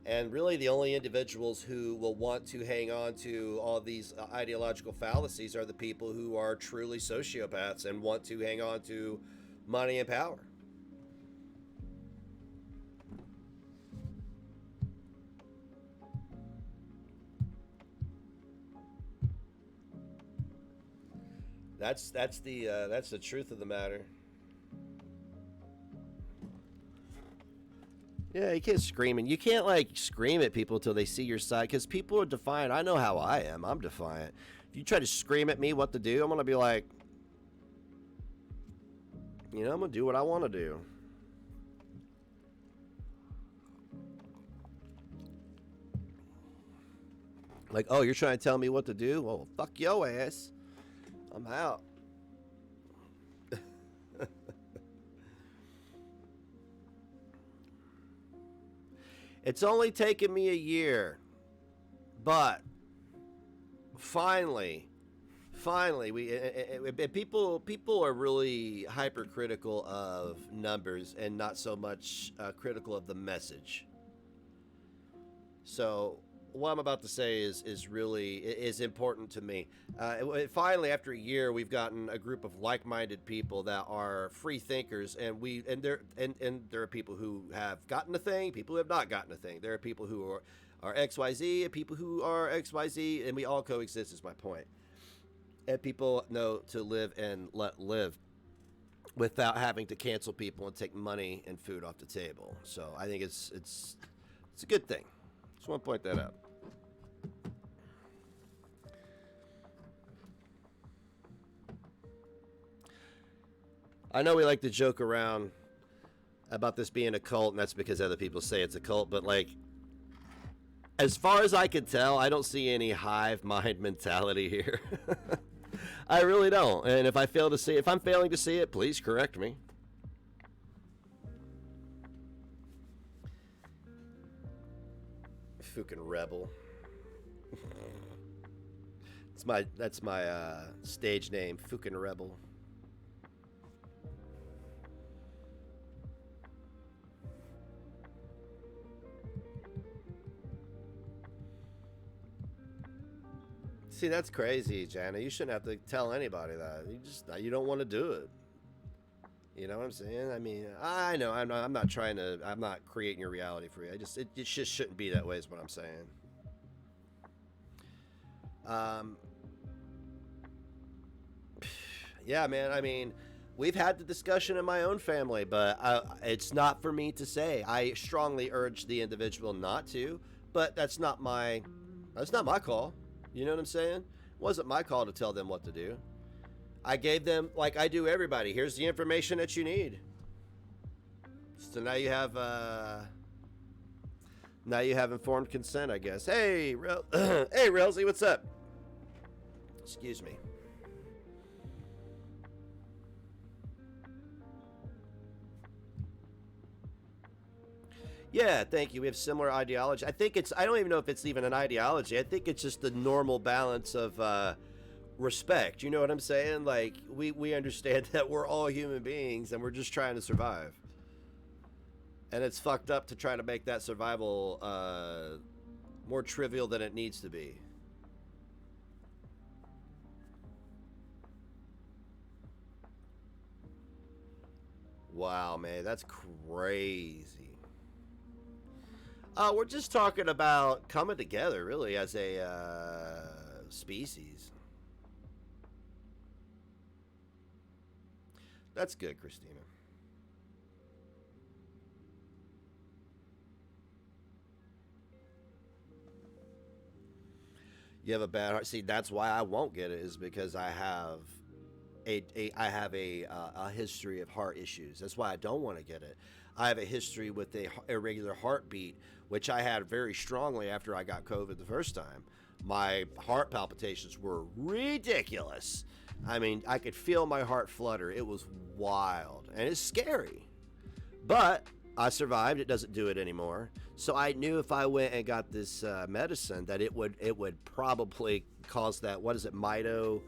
And really the only individuals who will want to hang on to all these ideological fallacies are the people who are truly sociopaths and want to hang on to money and power. That's the truth of the matter. Yeah, you can't scream, and you can't like scream at people till they see your side, because people are defiant. I know how I am. I'm defiant. If you try to scream at me what to do, I'm gonna be like, I'm gonna do what I want to do. Like, oh, you're trying to tell me what to do? Well, fuck your ass. I'm out. It's only taken me a year, but finally, Finally, people are really hypercritical of numbers and not so much critical of the message. So what I'm about to say is really is important to me. Finally, after a year, we've gotten a group of like-minded people that are free thinkers, and there are people who have gotten a thing, people who have not gotten a thing. There are people who are XYZ and people who are XYZ, and we all coexist. Is my point. And people know to live and let live without having to cancel people and take money and food off the table. So I think it's a good thing. Just want to point that out. I know we like to joke around about this being a cult, and that's because other people say it's a cult, but like, as far as I can tell, I don't see any hive mind mentality here. I really don't. And if I'm failing to see it, please correct me. Fucking rebel. That's my stage name, Fucking Rebel. See, that's crazy, Jana. You shouldn't have to tell anybody that. You don't want to do it. You know what I'm saying? I mean, I know I'm not creating your reality for you. It just shouldn't be that way is what I'm saying. Yeah, man. I mean, we've had the discussion in my own family, but it's not for me to say. I strongly urge the individual not to, but that's not my call. You know what I'm saying? It wasn't my call to tell them what to do. I gave them, like I do everybody, here's the information that you need. So now you have informed consent, I guess. Hey, hey, Relzy, what's up? Excuse me. Yeah, thank you. We have similar ideology. I don't even know if it's even an ideology. I think it's just the normal balance of respect. You know what I'm saying? Like, we understand that we're all human beings and we're just trying to survive. And it's fucked up to try to make that survival more trivial than it needs to be. Wow, man, that's crazy. We're just talking about coming together, really, as a species. That's good, Christina. You have a bad heart. See, that's why I won't get it, is because I have a history of heart issues. That's why I don't want to get it. I have a history with a irregular heartbeat, which I had very strongly after I got COVID the first time. My heart palpitations were ridiculous. I mean, I could feel my heart flutter. It was wild, and it's scary. But I survived. It doesn't do it anymore. So I knew if I went and got this medicine that it would probably cause that. What is it? I don't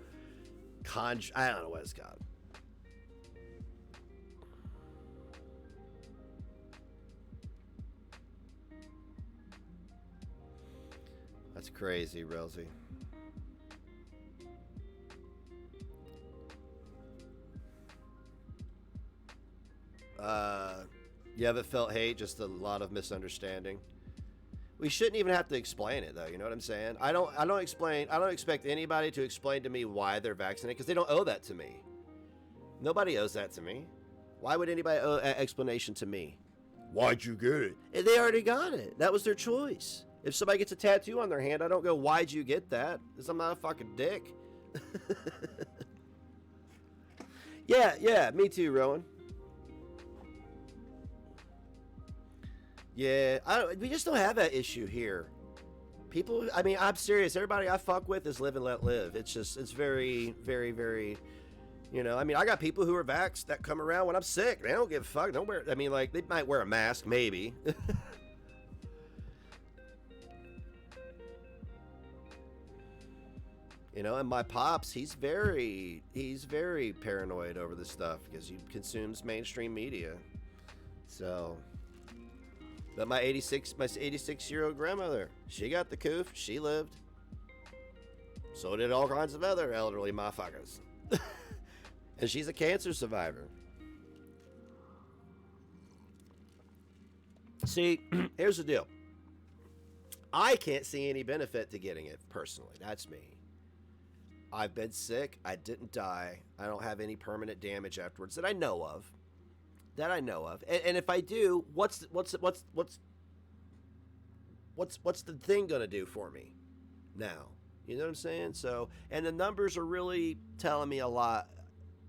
know what it's called. That's crazy, Rosie. You haven't felt hate, just a lot of misunderstanding. We shouldn't even have to explain it, though. You know what I'm saying? I don't expect anybody to explain to me why they're vaccinated, because they don't owe that to me. Nobody owes that to me. Why would anybody owe an explanation to me? Why'd you get it? And they already got it. That was their choice. If somebody gets a tattoo on their hand, I don't go, why'd you get that? Because I'm not a fucking dick. Yeah, me too, Rowan. Yeah, we just don't have that issue here. People, I mean, I'm serious. Everybody I fuck with is live and let live. It's very, very, very, you know, I mean, I got people who are vaxxed that come around when I'm sick. They don't give a fuck. Don't wear, I mean, like, they might wear a mask, maybe. You know, and my pops, he's very paranoid over this stuff because he consumes mainstream media. So, but my 86-year-old grandmother, she got the coof. She lived. So did all kinds of other elderly motherfuckers. And she's a cancer survivor. See, here's the deal. I can't see any benefit to getting it personally. That's me. I've been sick. I didn't die. I don't have any permanent damage afterwards that I know of. And if I do, what's the thing gonna do for me now? You know what I'm saying? So, and the numbers are really telling me a lot.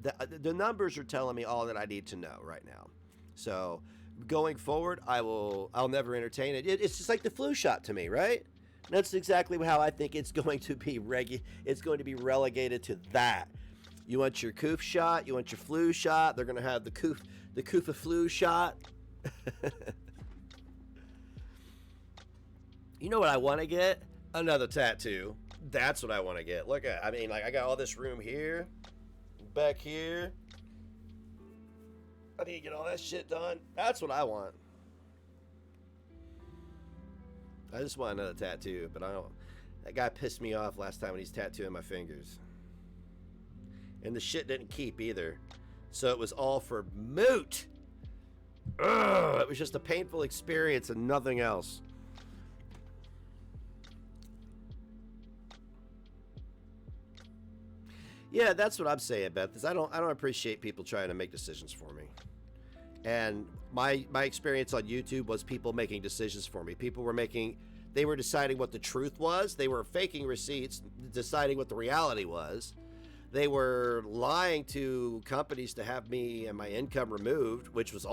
The numbers are telling me all that I need to know right now. So, going forward, I'll never entertain it. It's just like the flu shot to me, right? That's exactly how I think it's going to be it's going to be relegated to that. You want your coof shot, you want your flu shot, they're going to have the coof flu shot. You know what I want to get? Another tattoo. That's what I want to get. Look at, I mean, like, I got all this room here, back here. I need to get all that shit done. That's what I want. I just want another tattoo, but I don't. That guy pissed me off last time when he's tattooing my fingers. And the shit didn't keep either. So it was all for moot. Ugh, it was just a painful experience and nothing else. Yeah, that's what I'm saying about this. I don't appreciate people trying to make decisions for me. And my experience on YouTube was people making decisions for me. They were deciding what the truth was. They were faking receipts, deciding what the reality was. They were lying to companies to have me and my income removed, which is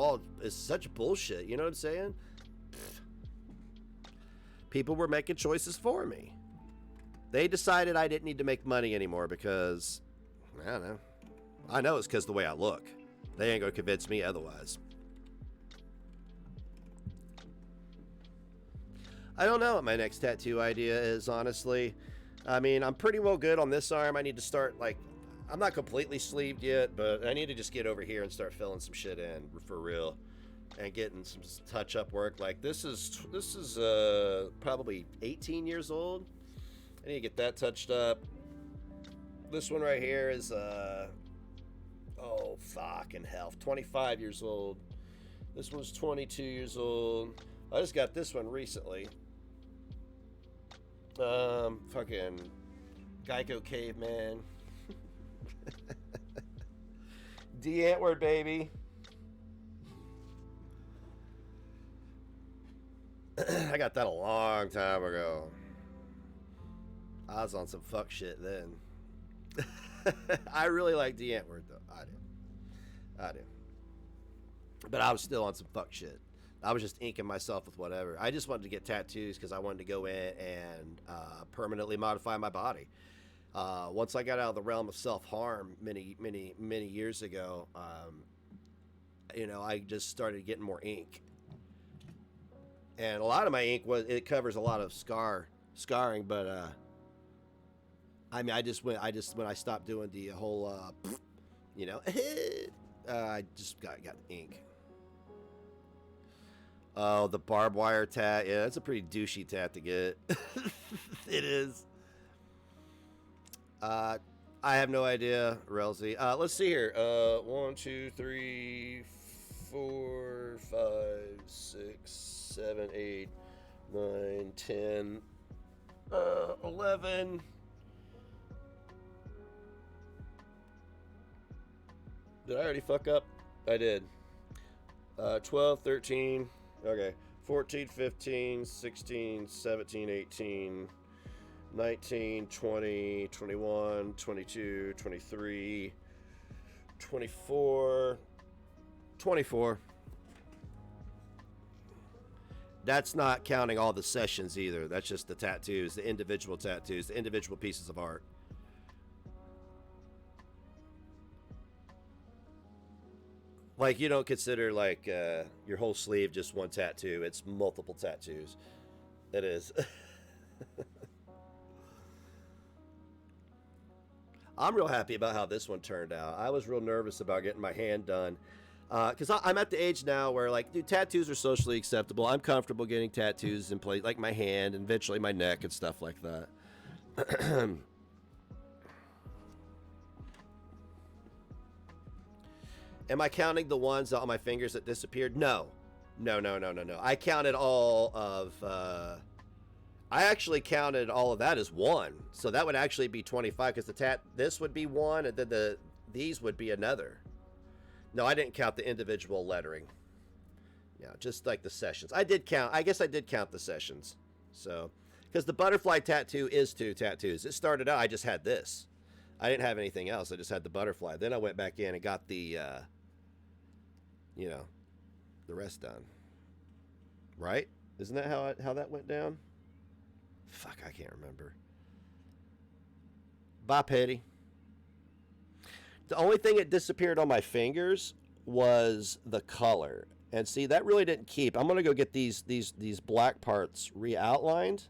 such bullshit. You know what I'm saying? People were making choices for me. They decided I didn't need to make money anymore because, I don't know. I know it's because of the way I look. They ain't gonna convince me otherwise. I don't know what my next tattoo idea is, honestly. I mean, I'm pretty well good on this arm. I need to start, I'm not completely sleeved yet, but I need to just get over here and start filling some shit in for real. And getting some touch-up work. Like, this is probably 18 years old. I need to get that touched up. This one right here is, oh, fucking hell, 25 years old. This one's 22 years old. I just got this one recently. Fucking Geico Caveman. D. Antwoord, baby. I got that a long time ago. I was on some fuck shit then. I really like D. Antwoord, though. I do. But I was still on some fuck shit. I was just inking myself with whatever. I just wanted to get tattoos because I wanted to go in and permanently modify my body. Once I got out of the realm of self-harm many years ago, I just started getting more ink. And a lot of my ink it covers a lot of scarring, but I mean, when I stopped doing the whole, I just got ink. Oh, the barbed wire tat. Yeah, that's a pretty douchey tat to get. It is. I have no idea, Relzy. Let's see here. 1, 2, 3, 4, 5, 6, 7, 8, 9, 10, 11. Did I already fuck up? I did. 12, 13, okay, 14, 15, 16, 17, 18, 19, 20, 21, 22, 23, 24, 24. That's not counting all the sessions either. That's just the tattoos, the individual tattoos, the individual pieces of art. Like, you don't consider, your whole sleeve just one tattoo. It's multiple tattoos. It is. I'm real happy about how this one turned out. I was real nervous about getting my hand done. Because I'm at the age now where, like, dude, tattoos are socially acceptable. I'm comfortable getting tattoos in place, like my hand and eventually my neck and stuff like that. Am I counting the ones on my fingers that disappeared? No. No. I counted all of... I actually counted all of that as one. So that would actually be 25 because this would be one and then these would be another. No, I didn't count the individual lettering. Yeah, just like the sessions. I guess I did count the sessions. So, because the butterfly tattoo is 2 tattoos. It started out, I just had this. I didn't have anything else. I just had the butterfly. Then I went back in and got the, the rest done. Right? Isn't that how that went down? Fuck, I can't remember. Bye, Petty. The only thing that disappeared on my fingers was the color. And see, that really didn't keep. I'm going to go get these black parts re-outlined.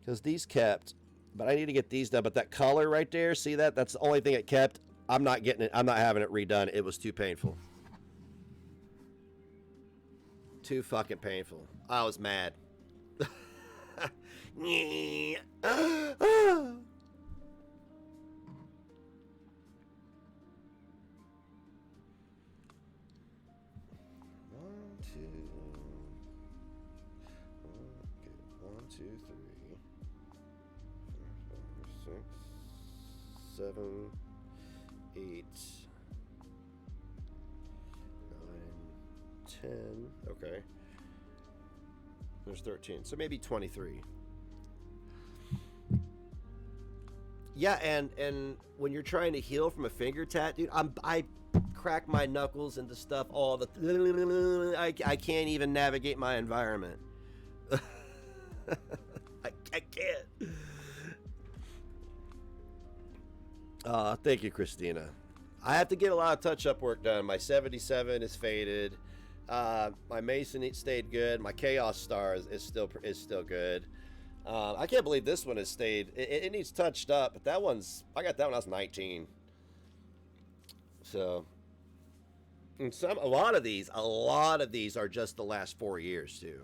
Because these kept. But I need to get these done. But that color right there, see that? That's the only thing it kept. I'm not getting it. I'm not having it redone. It was too painful. Too fucking painful. I was mad. One, two, three, 4, 5, 6, 7, 8, 9, 10. Okay. There's 13. So maybe 23. Yeah, and when you're trying to heal from a finger tat, dude, I crack my knuckles into stuff all the... I can't even navigate my environment. I can't. Thank you, Christina. I have to get a lot of touch-up work done. My 77 is faded. My Mason stayed good. My Chaos Star is still good. I can't believe this one has stayed. It needs touched up, but that one's... I got that when I was 19. So... And a lot of these are just the last 4 years, too.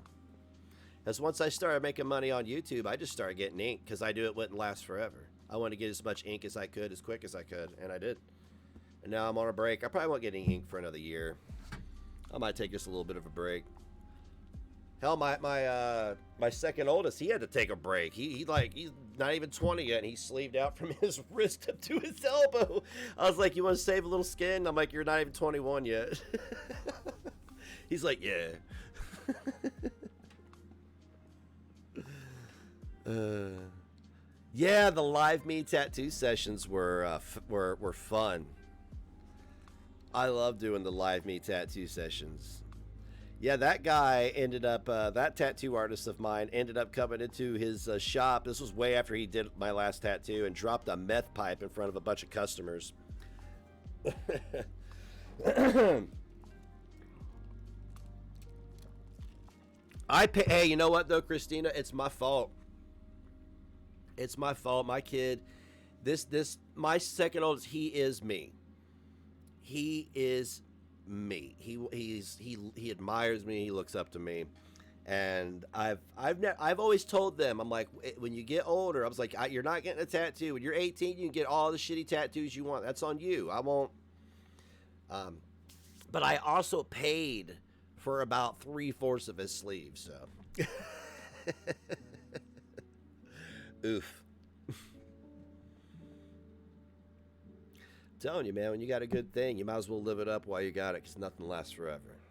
Because once I started making money on YouTube, I just started getting ink because I knew it wouldn't last forever. I wanted to get as much ink as I could, as quick as I could, and I did. And now I'm on a break. I probably won't get any ink for another year. I might take just a little bit of a break. Hell, my second oldest, he had to take a break. He's not even 20 yet, and he's sleeved out from his wrist up to his elbow. I was like, you want to save a little skin? I'm like, you're not even 21 yet. He's like, yeah. Yeah, the live me tattoo sessions were fun. I love doing the live me tattoo sessions. Yeah, that guy ended up, that tattoo artist of mine ended up coming into his shop. This was way after he did my last tattoo and dropped a meth pipe in front of a bunch of customers. Hey, you know what though, Christina? It's my fault. It's my fault. My kid, my second oldest, he is me. He is me. He admires me. He looks up to me, and I've always told them, I'm like, when you get older, I was like, you're not getting a tattoo. When you're 18, you can get all the shitty tattoos you want. That's on you. I won't. But I also paid for about 3/4 of his sleeves. So, oof. Telling you, man, when you got a good thing, you might as well live it up while you got it, because nothing lasts forever.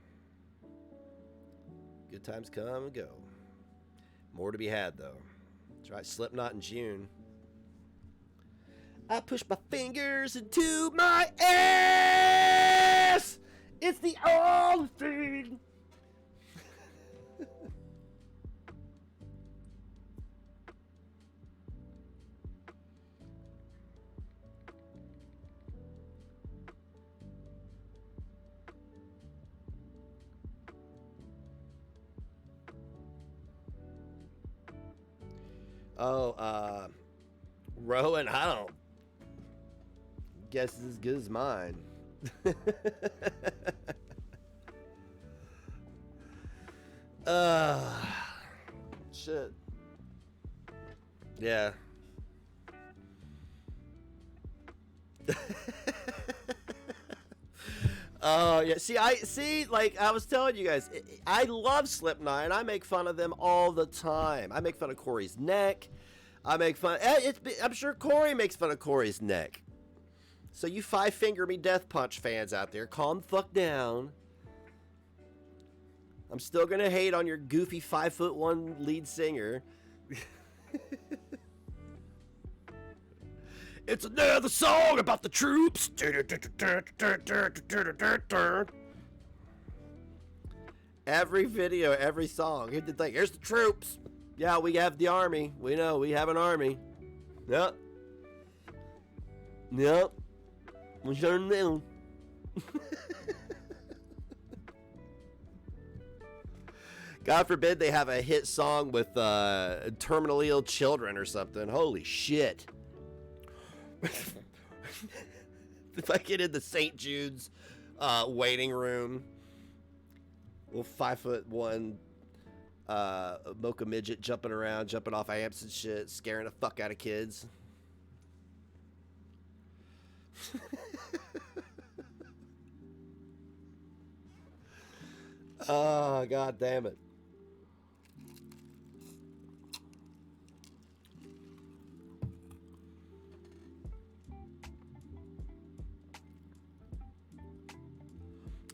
Good times come and go. More to be had, though. That's right, Slipknot in June. I push my fingers into my ass. It's the old thing. Oh, Rowan, I don't guess is as good as mine. Shit. Yeah. Oh yeah. See. Like I was telling you guys, I love Slipknot, and I make fun of them all the time. I make fun of Corey's neck. I make fun. I'm sure Corey makes fun of Corey's neck. So you Five Finger Me Death Punch fans out there, calm the fuck down. I'm still gonna hate on your goofy 5'1" lead singer. It's another song about the troops. Every video, every song. Here's the thing. Here's the troops. Yeah, we have the army. We know we have an army. Yep. Yep. We sure do. God forbid they have a hit song with terminally ill children or something. Holy shit. If I get in the St. Jude's waiting room, little 5'1" mocha midget jumping around, jumping off amps and shit, scaring the fuck out of kids. Oh, god damn it.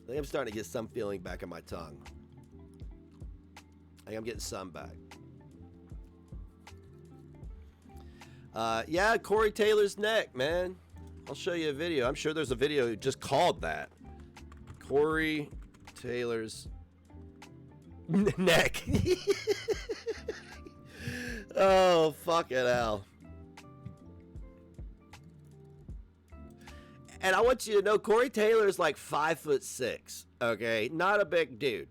I think I'm starting to get some feeling back in my tongue. I think I'm getting some back. Yeah, Corey Taylor's neck, man. I'll show you a video. I'm sure there's a video just called that. Corey Taylor's neck. Oh, fucking hell. And I want you to know Corey Taylor's like 5'6", okay? Not a big dude.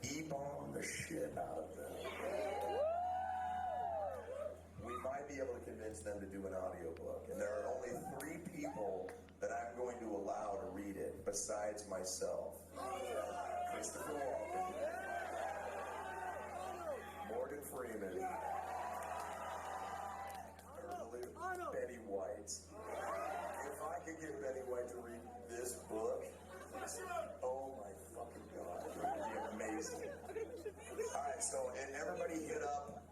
E-bomb the shit out of them. We might be able to convince them to do an audiobook, and there are only 3 people that I'm going to allow to read it besides myself. Christopher Walken, Morgan Freeman, or Betty White. If I could get Betty White to read this book, oh my fucking god, it would be amazing. Alright, so and everybody hit up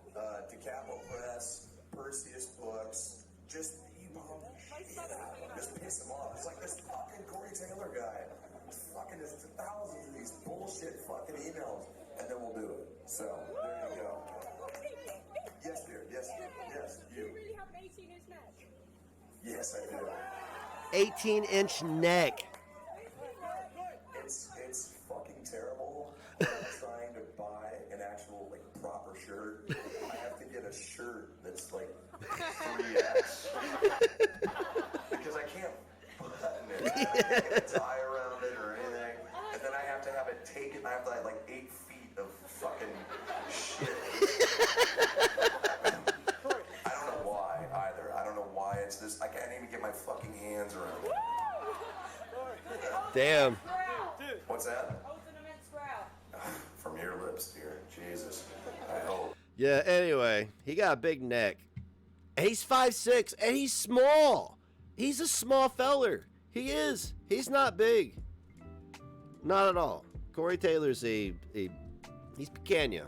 DeCapo Press, Perseus Books, just e-bomb the shit out of them. Just piss them off. It's like this fucking Corey Taylor guy. Fucking there's thousands of these bullshit fucking emails, and then we'll do it. So, there you go. Yes, dear. Yes, you. You really have an 18-inch neck? Yes, I do. 18-inch neck. It's fucking terrible. I'm trying to buy an actual, like, proper shirt. I have to get a shirt that's, like, 3X. Because I can't button it. I can't get a tie around it or anything. And then I have to have it taken. I have, like 8 feet of fucking shit. I don't know why, either. I don't know why it's this. I can't even get my fucking hands around it. Damn. What's that? From your lips, dear. Jesus. I hope. Yeah, anyway, he got a big neck. And he's 5'6", and he's small. He's a small feller. He is. He's not big. Not at all. Corey Taylor's he's pequeño.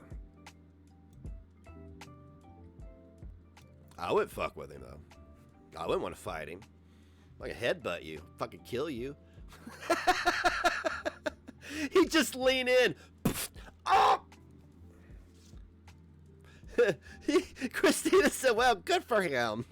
I wouldn't fuck with him, though. I wouldn't want to fight him. Like a headbutt you. Fucking kill you. He'd just lean in. Oh! Christina said, well, good for him.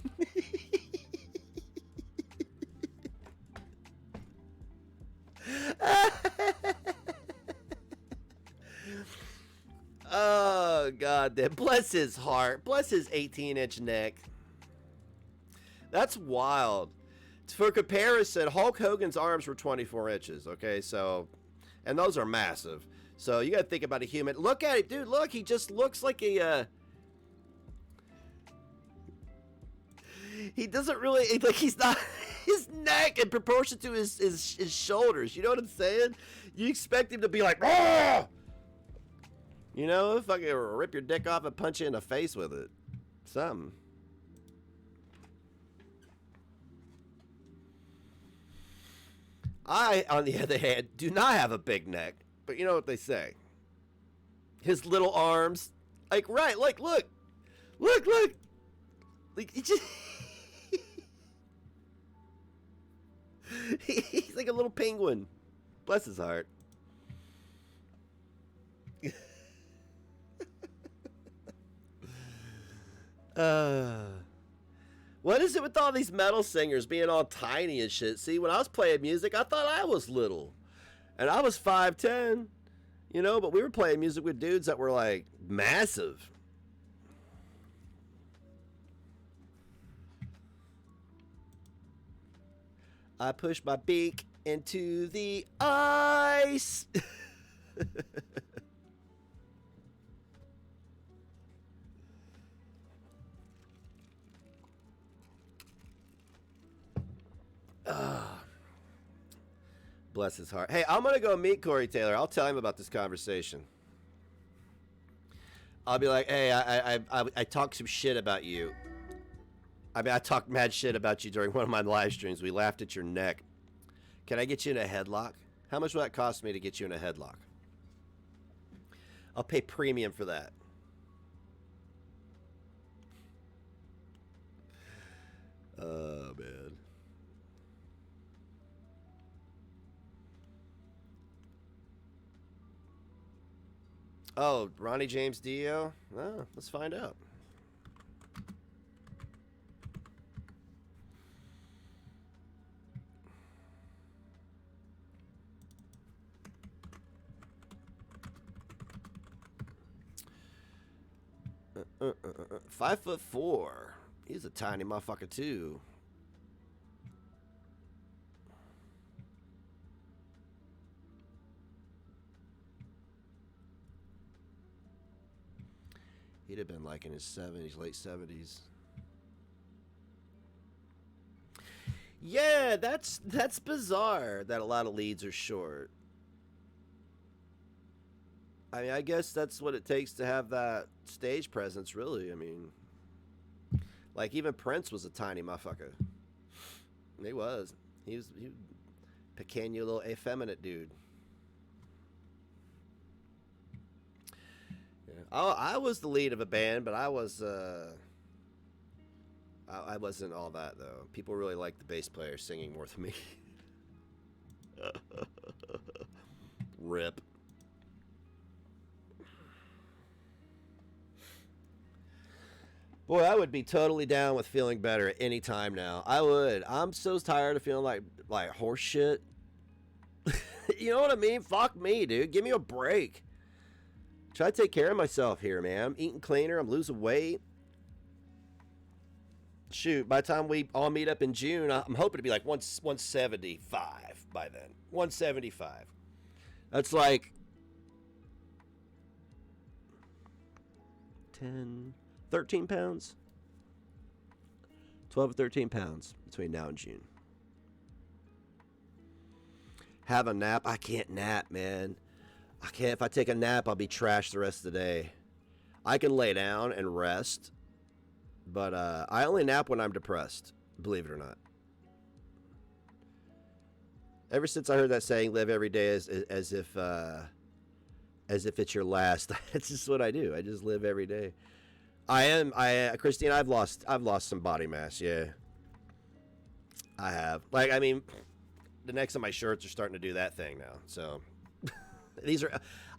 Oh, God. Bless his heart. Bless his 18-inch neck. That's wild. For comparison, Hulk Hogan's arms were 24 inches, okay? So, and those are massive. So you gotta think about a human. Look at it, dude. Look, he just looks like a. He doesn't really like. He's not. His neck in proportion to his shoulders. You know what I'm saying? You expect him to be like, "Rah!" You know, fucking rip your dick off and punch you in the face with it. Something. I, on the other hand, do not have a big neck. But you know what they say. His little arms. Like, right, like, look. Look. Like, he just... He's like a little penguin. Bless his heart. What is it with all these metal singers being all tiny and shit? See, when I was playing music, I thought I was little. And I was 5'10", you know, but we were playing music with dudes that were like massive. I pushed my beak into the ice. Bless his heart. Hey, I'm going to go meet Corey Taylor. I'll tell him about this conversation. I'll be like, hey, I talked some shit about you. I mean, I talked mad shit about you during one of my live streams. We laughed at your neck. Can I get you in a headlock? How much will that cost me to get you in a headlock? I'll pay premium for that. Oh, man. Oh, Ronnie James Dio? Oh, let's find out. uh, 5'4". He's a tiny motherfucker too. He'd have been like in his 70s, late 70s. Yeah, that's bizarre that a lot of leads are short. I mean, I guess that's what it takes to have that stage presence, really. I mean, like even Prince was a tiny motherfucker. He was. He was pequeño little effeminate dude. Yeah. I was the lead of a band, but I wasn't all that though. People really liked the bass player singing more than me. Rip. Boy, I would be totally down with feeling better at any time now. I would. I'm so tired of feeling like horse shit. You know what I mean? Fuck me, dude. Give me a break. Try to take care of myself here, man. I'm eating cleaner. I'm losing weight. Shoot, by the time we all meet up in June, I'm hoping to be like 175 by then. 175. That's like 13 pounds? 12 or 13 pounds between now and June. Have a nap? I can't nap, man. I can't. If I take a nap, I'll be trashed the rest of the day. I can lay down and rest, but I only nap when I'm depressed, believe it or not. Ever since I heard that saying, live every day as if it's your last, that's just what I do. I just live every day. Christine, I've lost some body mass, yeah. I have. Like, I mean, the necks on my shirts are starting to do that thing now. So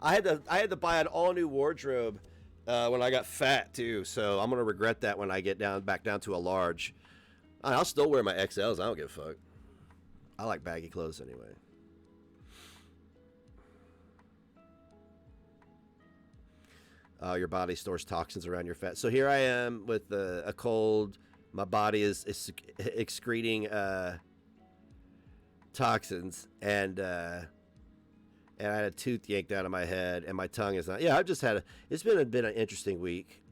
I had to buy an all new wardrobe when I got fat too. So I'm gonna regret that when I get back down to a large. I'll still wear my XLs. I don't give a fuck. I like baggy clothes anyway. Your body stores toxins around your fat. So here I am with a cold. My body is excreting toxins, and and I had a tooth yanked out of my head, and my tongue is not. Yeah, I've just had it's been an interesting week.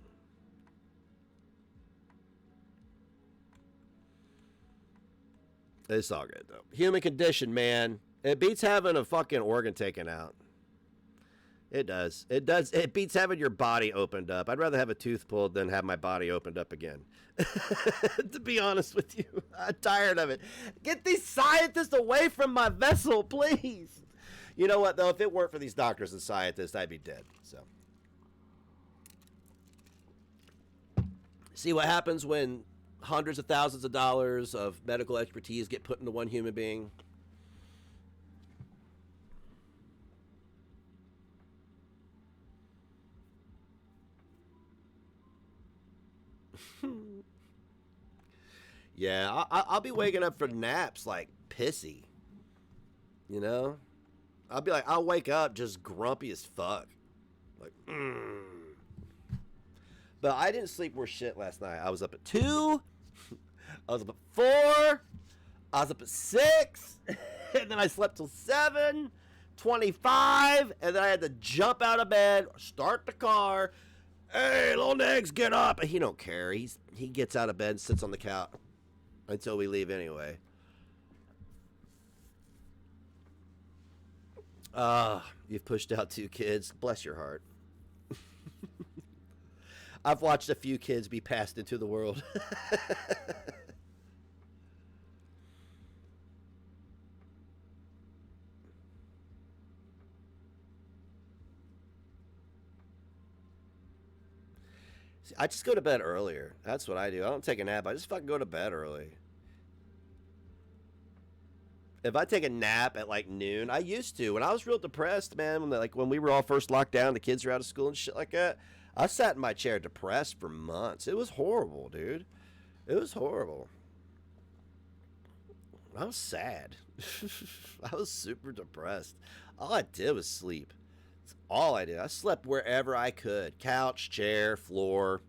It's all good though. Human condition, man. It beats having a fucking organ taken out. It does. It does. It beats having your body opened up. I'd rather have a tooth pulled than have my body opened up again. To be honest with you, I'm tired of it. Get these scientists away from my vessel, please. You know what, though? If it weren't for these doctors and scientists, I'd be dead. So, see what happens when hundreds of thousands of dollars of medical expertise get put into one human being? Yeah, I'll be waking up for naps like pissy. You know? I'll wake up just grumpy as fuck. Like, But I didn't sleep worth shit last night. I was up at 2. I was up at 4. I was up at 6. And then I slept till 7:25. And then I had to jump out of bed, start the car. Hey, little Negs, get up. And he don't care. He gets out of bed and sits on the couch until we leave anyway. You've pushed out 2 kids. Bless your heart. I've watched a few kids be passed into the world. See, I just go to bed earlier. That's what I do. I don't take a nap. I just fucking go to bed early. If I take a nap at like noon, I used to. When I was real depressed, man, when we were all first locked down, the kids were out of school and shit like that, I sat in my chair depressed for months. It was horrible, dude. It was horrible. I was sad. I was super depressed. All I did was sleep. That's all I did. I slept wherever I could. Couch, chair, floor,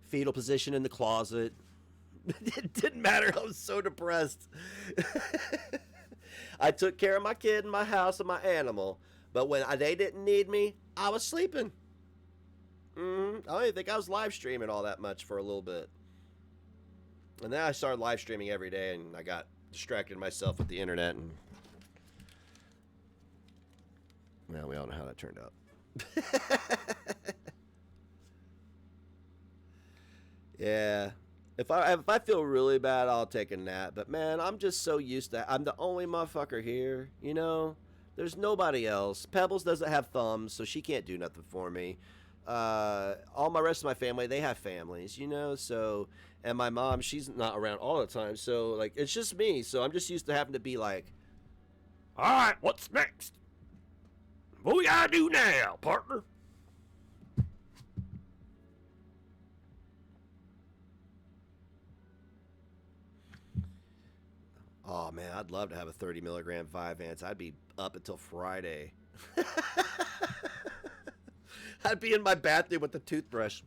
fetal position in the closet. It didn't matter. I was so depressed. I took care of my kid and my house and my animal. But when they didn't need me, I was sleeping. I don't even think I was live streaming all that much for a little bit. And then I started live streaming every day, and I got distracted myself with the internet. And well, we all know how that turned out. Yeah. If I feel really bad, I'll take a nap. But man, I'm just so used to. I'm the only motherfucker here. You know, there's nobody else. Pebbles doesn't have thumbs, so she can't do nothing for me. All my rest of my family, they have families, you know, so, and my mom, she's not around all the time, so, like, it's just me, so I'm just used to having to be like, all right, what's next? What we gotta do now, partner? oh man, I'd love to have a 30 milligram Vyvanse. I'd be up until Friday. I'd be in my bathroom with the toothbrush.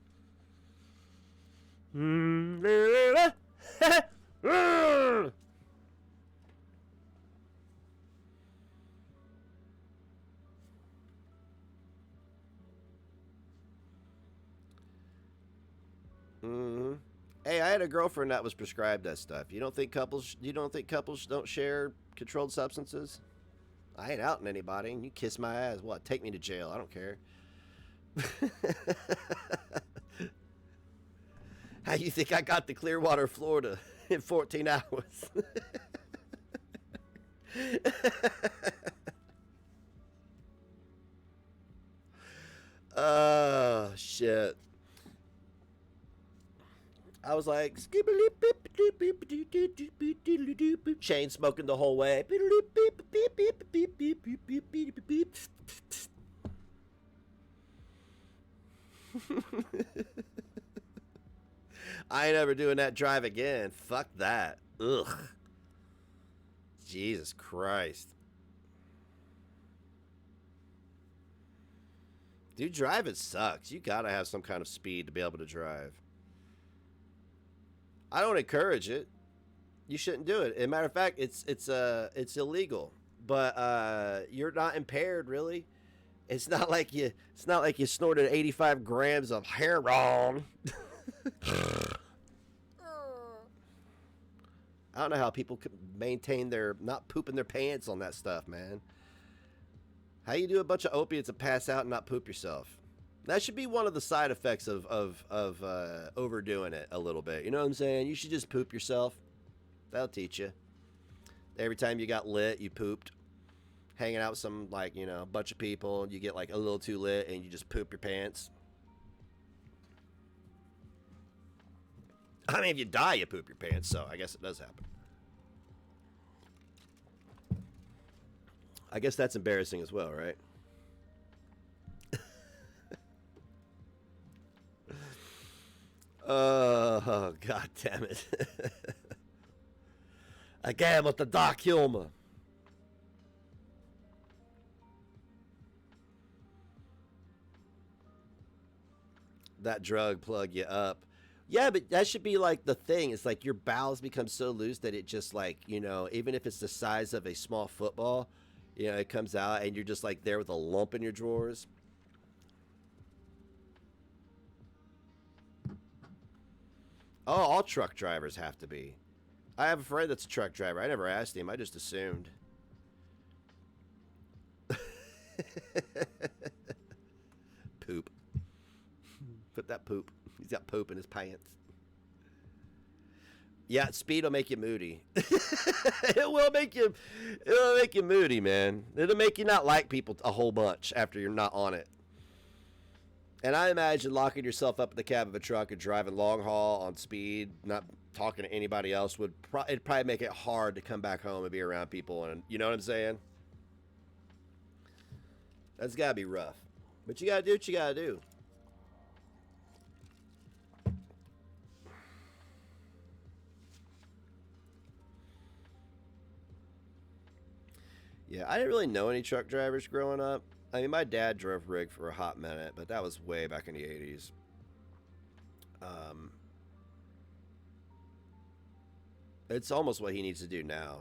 Hey, I had a girlfriend that was prescribed that stuff. You don't think couples don't share controlled substances? I ain't outing anybody, and you kiss my ass. What? Take me to jail. I don't care. How you think I got to Clearwater, Florida in 14 hours? Oh, shit. I was like, chain smoking the whole way. I ain't ever doing that drive again. Fuck that. Ugh. Jesus Christ. Dude, driving sucks. You gotta have some kind of speed to be able to drive. I don't encourage it. You shouldn't do it. As a matter of fact, it's illegal. but you're not impaired really. It's not like you snorted 85 grams of heroin. I don't know how people could maintain their not pooping their pants on that stuff, man. How you do a bunch of opiates and pass out and not poop yourself? That should be one of the side effects of overdoing it a little bit. You know what I'm saying? You should just poop yourself. That'll teach you. Every time you got lit, you pooped. Hanging out with some, like, you know, bunch of people, you get like a little too lit and you just poop your pants. I mean, if you die, you poop your pants, so I guess it does happen. I guess that's embarrassing as well, right? Oh, God damn it. Again with the dark humor. That drug plug you up. Yeah, but that should be like the thing. It's like your bowels become so loose that it just like, you know, even if it's the size of a small football, you know, it comes out and you're just like there with a lump in your drawers. Oh, all truck drivers have to be. I have a friend that's a truck driver. I never asked him. I just assumed. Poop. Put that poop. He's got poop in his pants. Yeah, speed will make you moody. It will make you moody, man. It'll make you not like people a whole bunch after you're not on it. And I imagine locking yourself up in the cab of a truck and driving long haul on speed, not talking to anybody else it'd probably make it hard to come back home and be around people, and you know what I'm saying? That's gotta be rough. But you gotta do what you gotta do. Yeah, I didn't really know any truck drivers growing up. I mean, my dad drove rig for a hot minute, but that was way back in the 80s. It's almost what he needs to do now,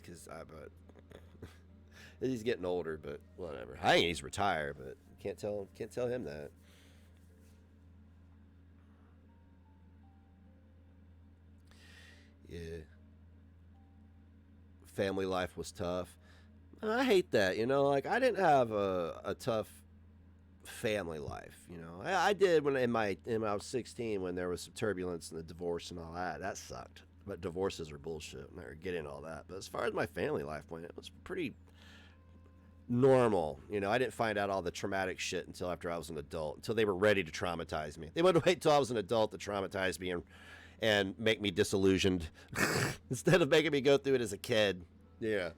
because but he's getting older. But whatever. I think he's retired, but can't tell him that. Yeah. Family life was tough. I hate that, you know, like I didn't have a tough family life, you know. I did when I was 16 when there was some turbulence and the divorce and all that. That sucked. But divorces are bullshit. I'm never getting all that. But as far as my family life went, it was pretty normal. You know, I didn't find out all the traumatic shit until after I was an adult, until they were ready to traumatize me. They wouldn't wait until I was an adult to traumatize me and make me disillusioned instead of making me go through it as a kid. Yeah.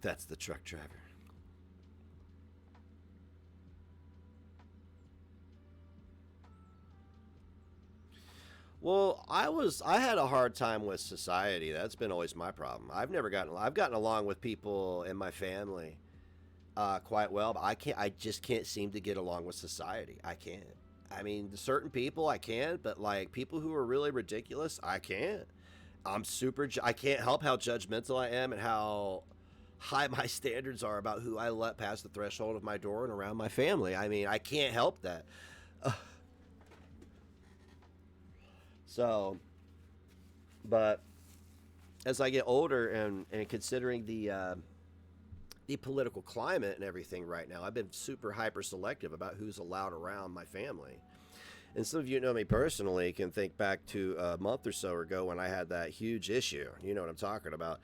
That's the truck driver. Well, I had a hard time with society. That's been always my problem. I've gotten along with people in my family quite well, but I just can't seem to get along with society. I can't. I mean, certain people I can, but like people who are really ridiculous, I can't. I can't help how judgmental I am and how high my standards are about who I let pass the threshold of my door and around my family. I mean, I can't help that. So, but as I get older and considering the political climate and everything right now, I've been super hyper selective about who's allowed around my family. And some of you know me personally can think back to a month or so ago when I had that huge issue. You know what I'm talking about.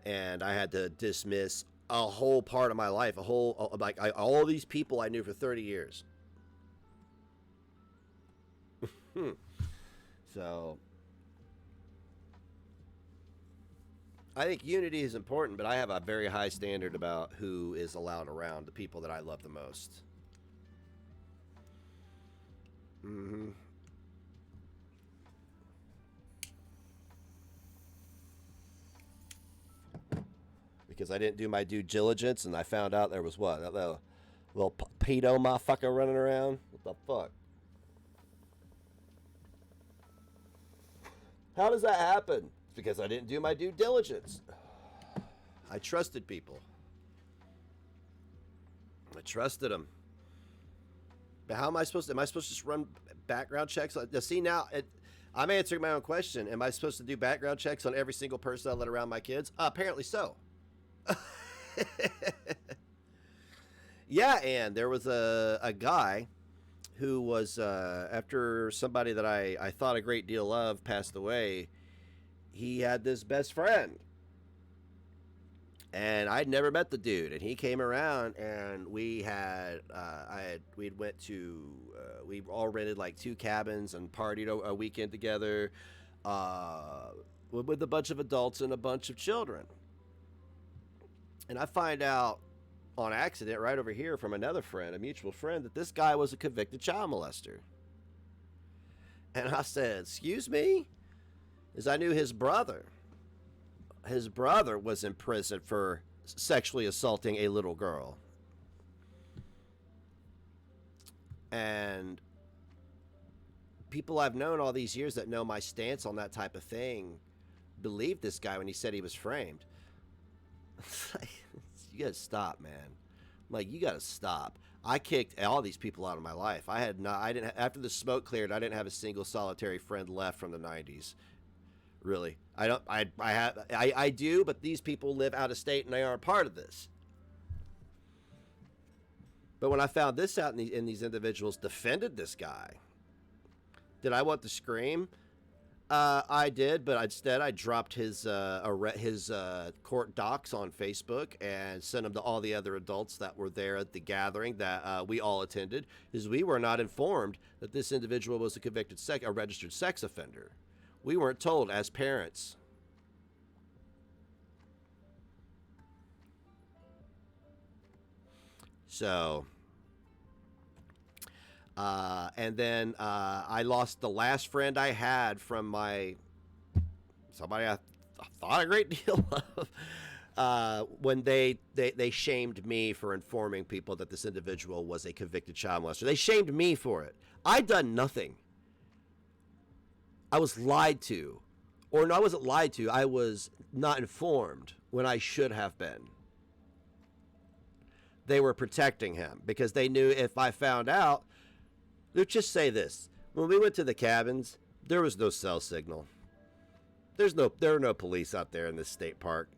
And I had to dismiss a whole part of my life, all these people I knew for 30 years. So I think unity is important, but I have a very high standard about who is allowed around the people that I love the most. Because I didn't do my due diligence and I found out there was that little pedo motherfucker running around. What the fuck? How does that happen? It's because I didn't do my due diligence. I trusted people. I trusted them. But how am I supposed to just run background checks? See, now I'm answering my own question. Am I supposed to do background checks on every single person I let around my kids? Apparently so. Yeah, and there was a guy who was, after somebody that I thought a great deal of passed away, he had this best friend. And I'd never met the dude, and he came around, and we all rented like 2 cabins and partied a weekend together, with a bunch of adults and a bunch of children. And I find out on accident right over here from another friend, a mutual friend, that this guy was a convicted child molester. And I said, "Excuse me?" As I knew his brother. His brother was in prison for sexually assaulting a little girl. And people I've known all these years that know my stance on that type of thing believed this guy when he said he was framed. You gotta stop, man. Like, you gotta stop. I kicked all these people out of my life. After the smoke cleared, I didn't have a single solitary friend left from the 90s. Really. I do, but these people live out of state and they aren't part of this. But when I found this out and these individuals defended this guy, did I want to scream? I did, but instead I dropped his court docs on Facebook and sent them to all the other adults that were there at the gathering that we all attended, because we were not informed that this individual was a registered sex offender. We weren't told as parents. So, and then I lost the last friend I had from somebody I thought a great deal of, when they shamed me for informing people that this individual was a convicted child molester. They shamed me for it. I'd done nothing. I was lied to. Or no, I wasn't lied to. I was not informed when I should have been. They were protecting him because they knew if I found out. Let's just say this. When we went to the cabins, there was no cell signal. There are no police out there in this state park.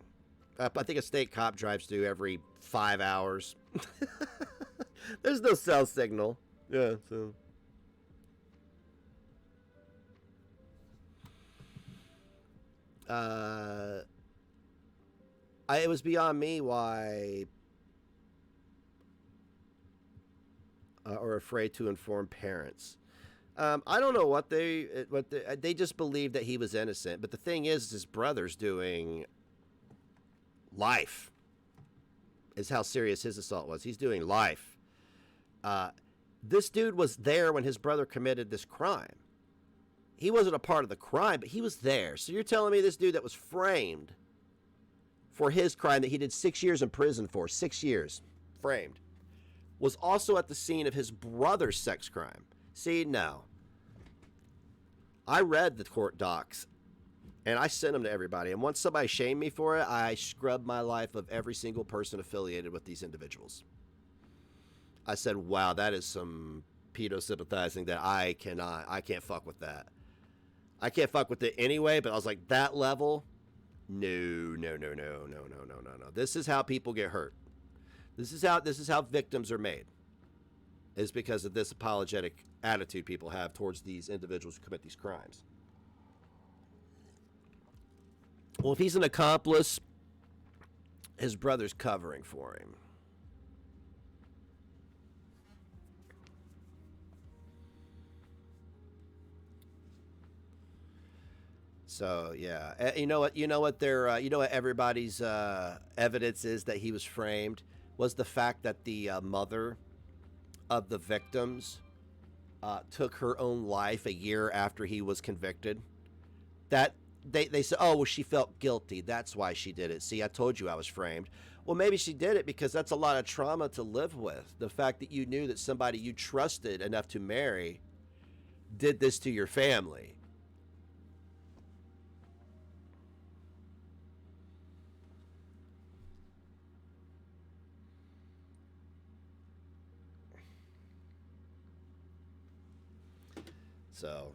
I think a state cop drives through every 5 hours. There's no cell signal. Yeah, so... it was beyond me why are afraid to inform parents. I don't know what they just believed that he was innocent. But the thing is, his brother's doing life. Is how serious his assault was. He's doing life. This dude was there when his brother committed this crime. He wasn't a part of the crime, but he was there. So you're telling me this dude that was framed for his crime that he did 6 years in prison for, 6 years, framed, was also at the scene of his brother's sex crime. See, no. I read the court docs, and I sent them to everybody. And once somebody shamed me for it, I scrubbed my life of every single person affiliated with these individuals. I said, wow, that is some pedo sympathizing that I can't fuck with that. I can't fuck with it anyway, but I was like, that level? No. This is how people get hurt. This is how victims are made. Is because of this apologetic attitude people have towards these individuals who commit these crimes. Well, if he's an accomplice, his brother's covering for him. So yeah, you know what everybody's evidence is that he was framed was the fact that the mother of the victims took her own life a year after he was convicted. That they said, oh well, she felt guilty, that's why she did it. See, I told you I was framed. Well, maybe she did it because that's a lot of trauma to live with. The fact that you knew that somebody you trusted enough to marry did this to your family. So,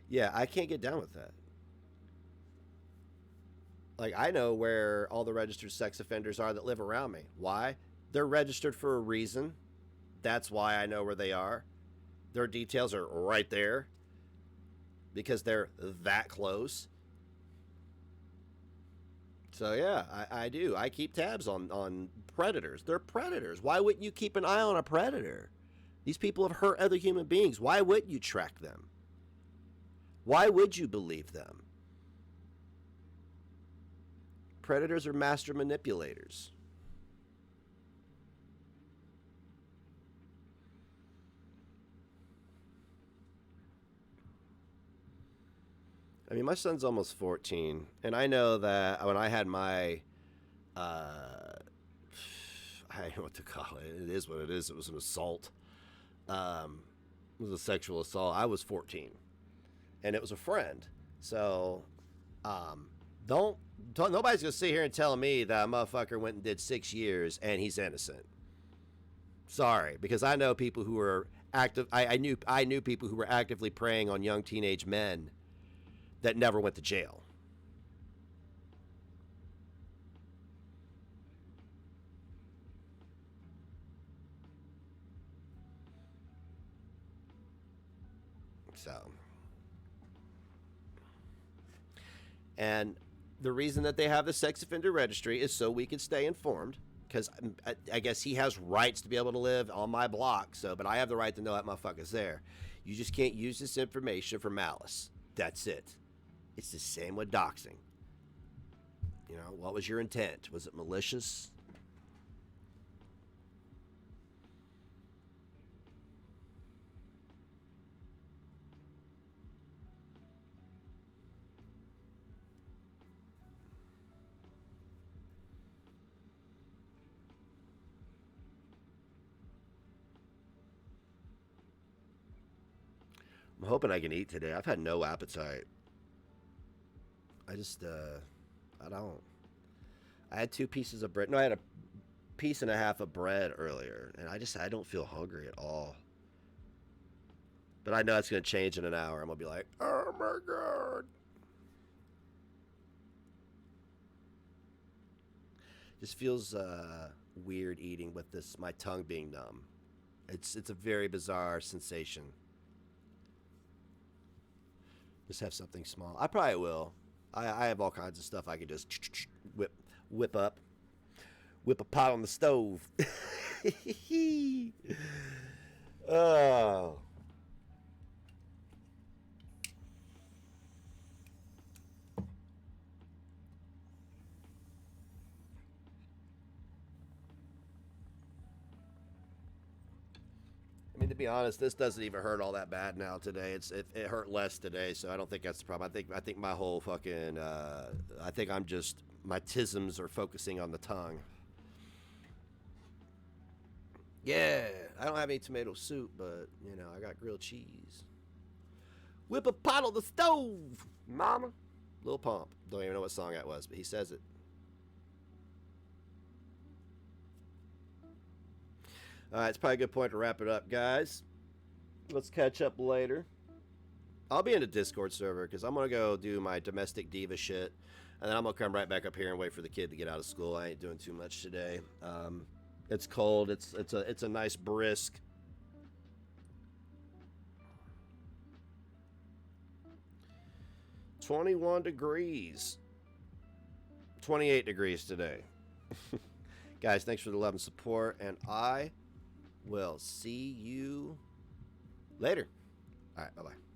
yeah, I can't get down with that. Like, I know where all the registered sex offenders are that live around me. Why? They're registered for a reason. That's why I know where they are. Their details are right there because they're that close. So, yeah, I do. I keep tabs on predators. They're predators. Why wouldn't you keep an eye on a predator? These people have hurt other human beings. Why wouldn't you track them? Why would you believe them? Predators are master manipulators. I mean, my son's almost 14, and I know that when I had my, I don't know what to call it. It is what it is. It was an assault. It was a sexual assault. I was 14, and it was a friend. So, nobody's gonna sit here and tell me that a motherfucker went and did 6 years and he's innocent. Sorry, because I know people who were active. I knew people who were actively preying on young teenage men that never went to jail. So, and the reason that they have the sex offender registry is so we can stay informed, because I guess he has rights to be able to live on my block. So, but I have the right to know that motherfucker's there. You just can't use this information for malice. That's it. It's the same with doxing. You know, what was your intent? Was it malicious? I'm hoping I can eat today. I've had no appetite. I don't. I had 2 pieces of bread. No, I had a piece and a half of bread earlier, and I don't feel hungry at all. But I know it's going to change in an hour. I'm going to be like, oh my God. Just feels weird eating with my tongue being numb. It's a very bizarre sensation. Just have something small. I probably will. I have all kinds of stuff I can just whip up. Whip a pot on the stove. Oh. I mean, to be honest, this doesn't even hurt all that bad now today. It hurt less today, so I don't think that's the problem. I think my whole fucking I think I'm just my tisms are focusing on the tongue. Yeah, I don't have any tomato soup, but you know, I got grilled cheese. Whip a pot on the stove, mama. Lil Pump. Don't even know what song that was, but he says it. All right, it's probably a good point to wrap it up, guys. Let's catch up later. I'll be in a Discord server because I'm going to go do my domestic diva shit. And then I'm going to come right back up here and wait for the kid to get out of school. I ain't doing too much today. It's cold. It's a nice brisk. "21 degrees. 28 degrees today." Guys, thanks for the love and support. And I will see you later. All right, bye-bye.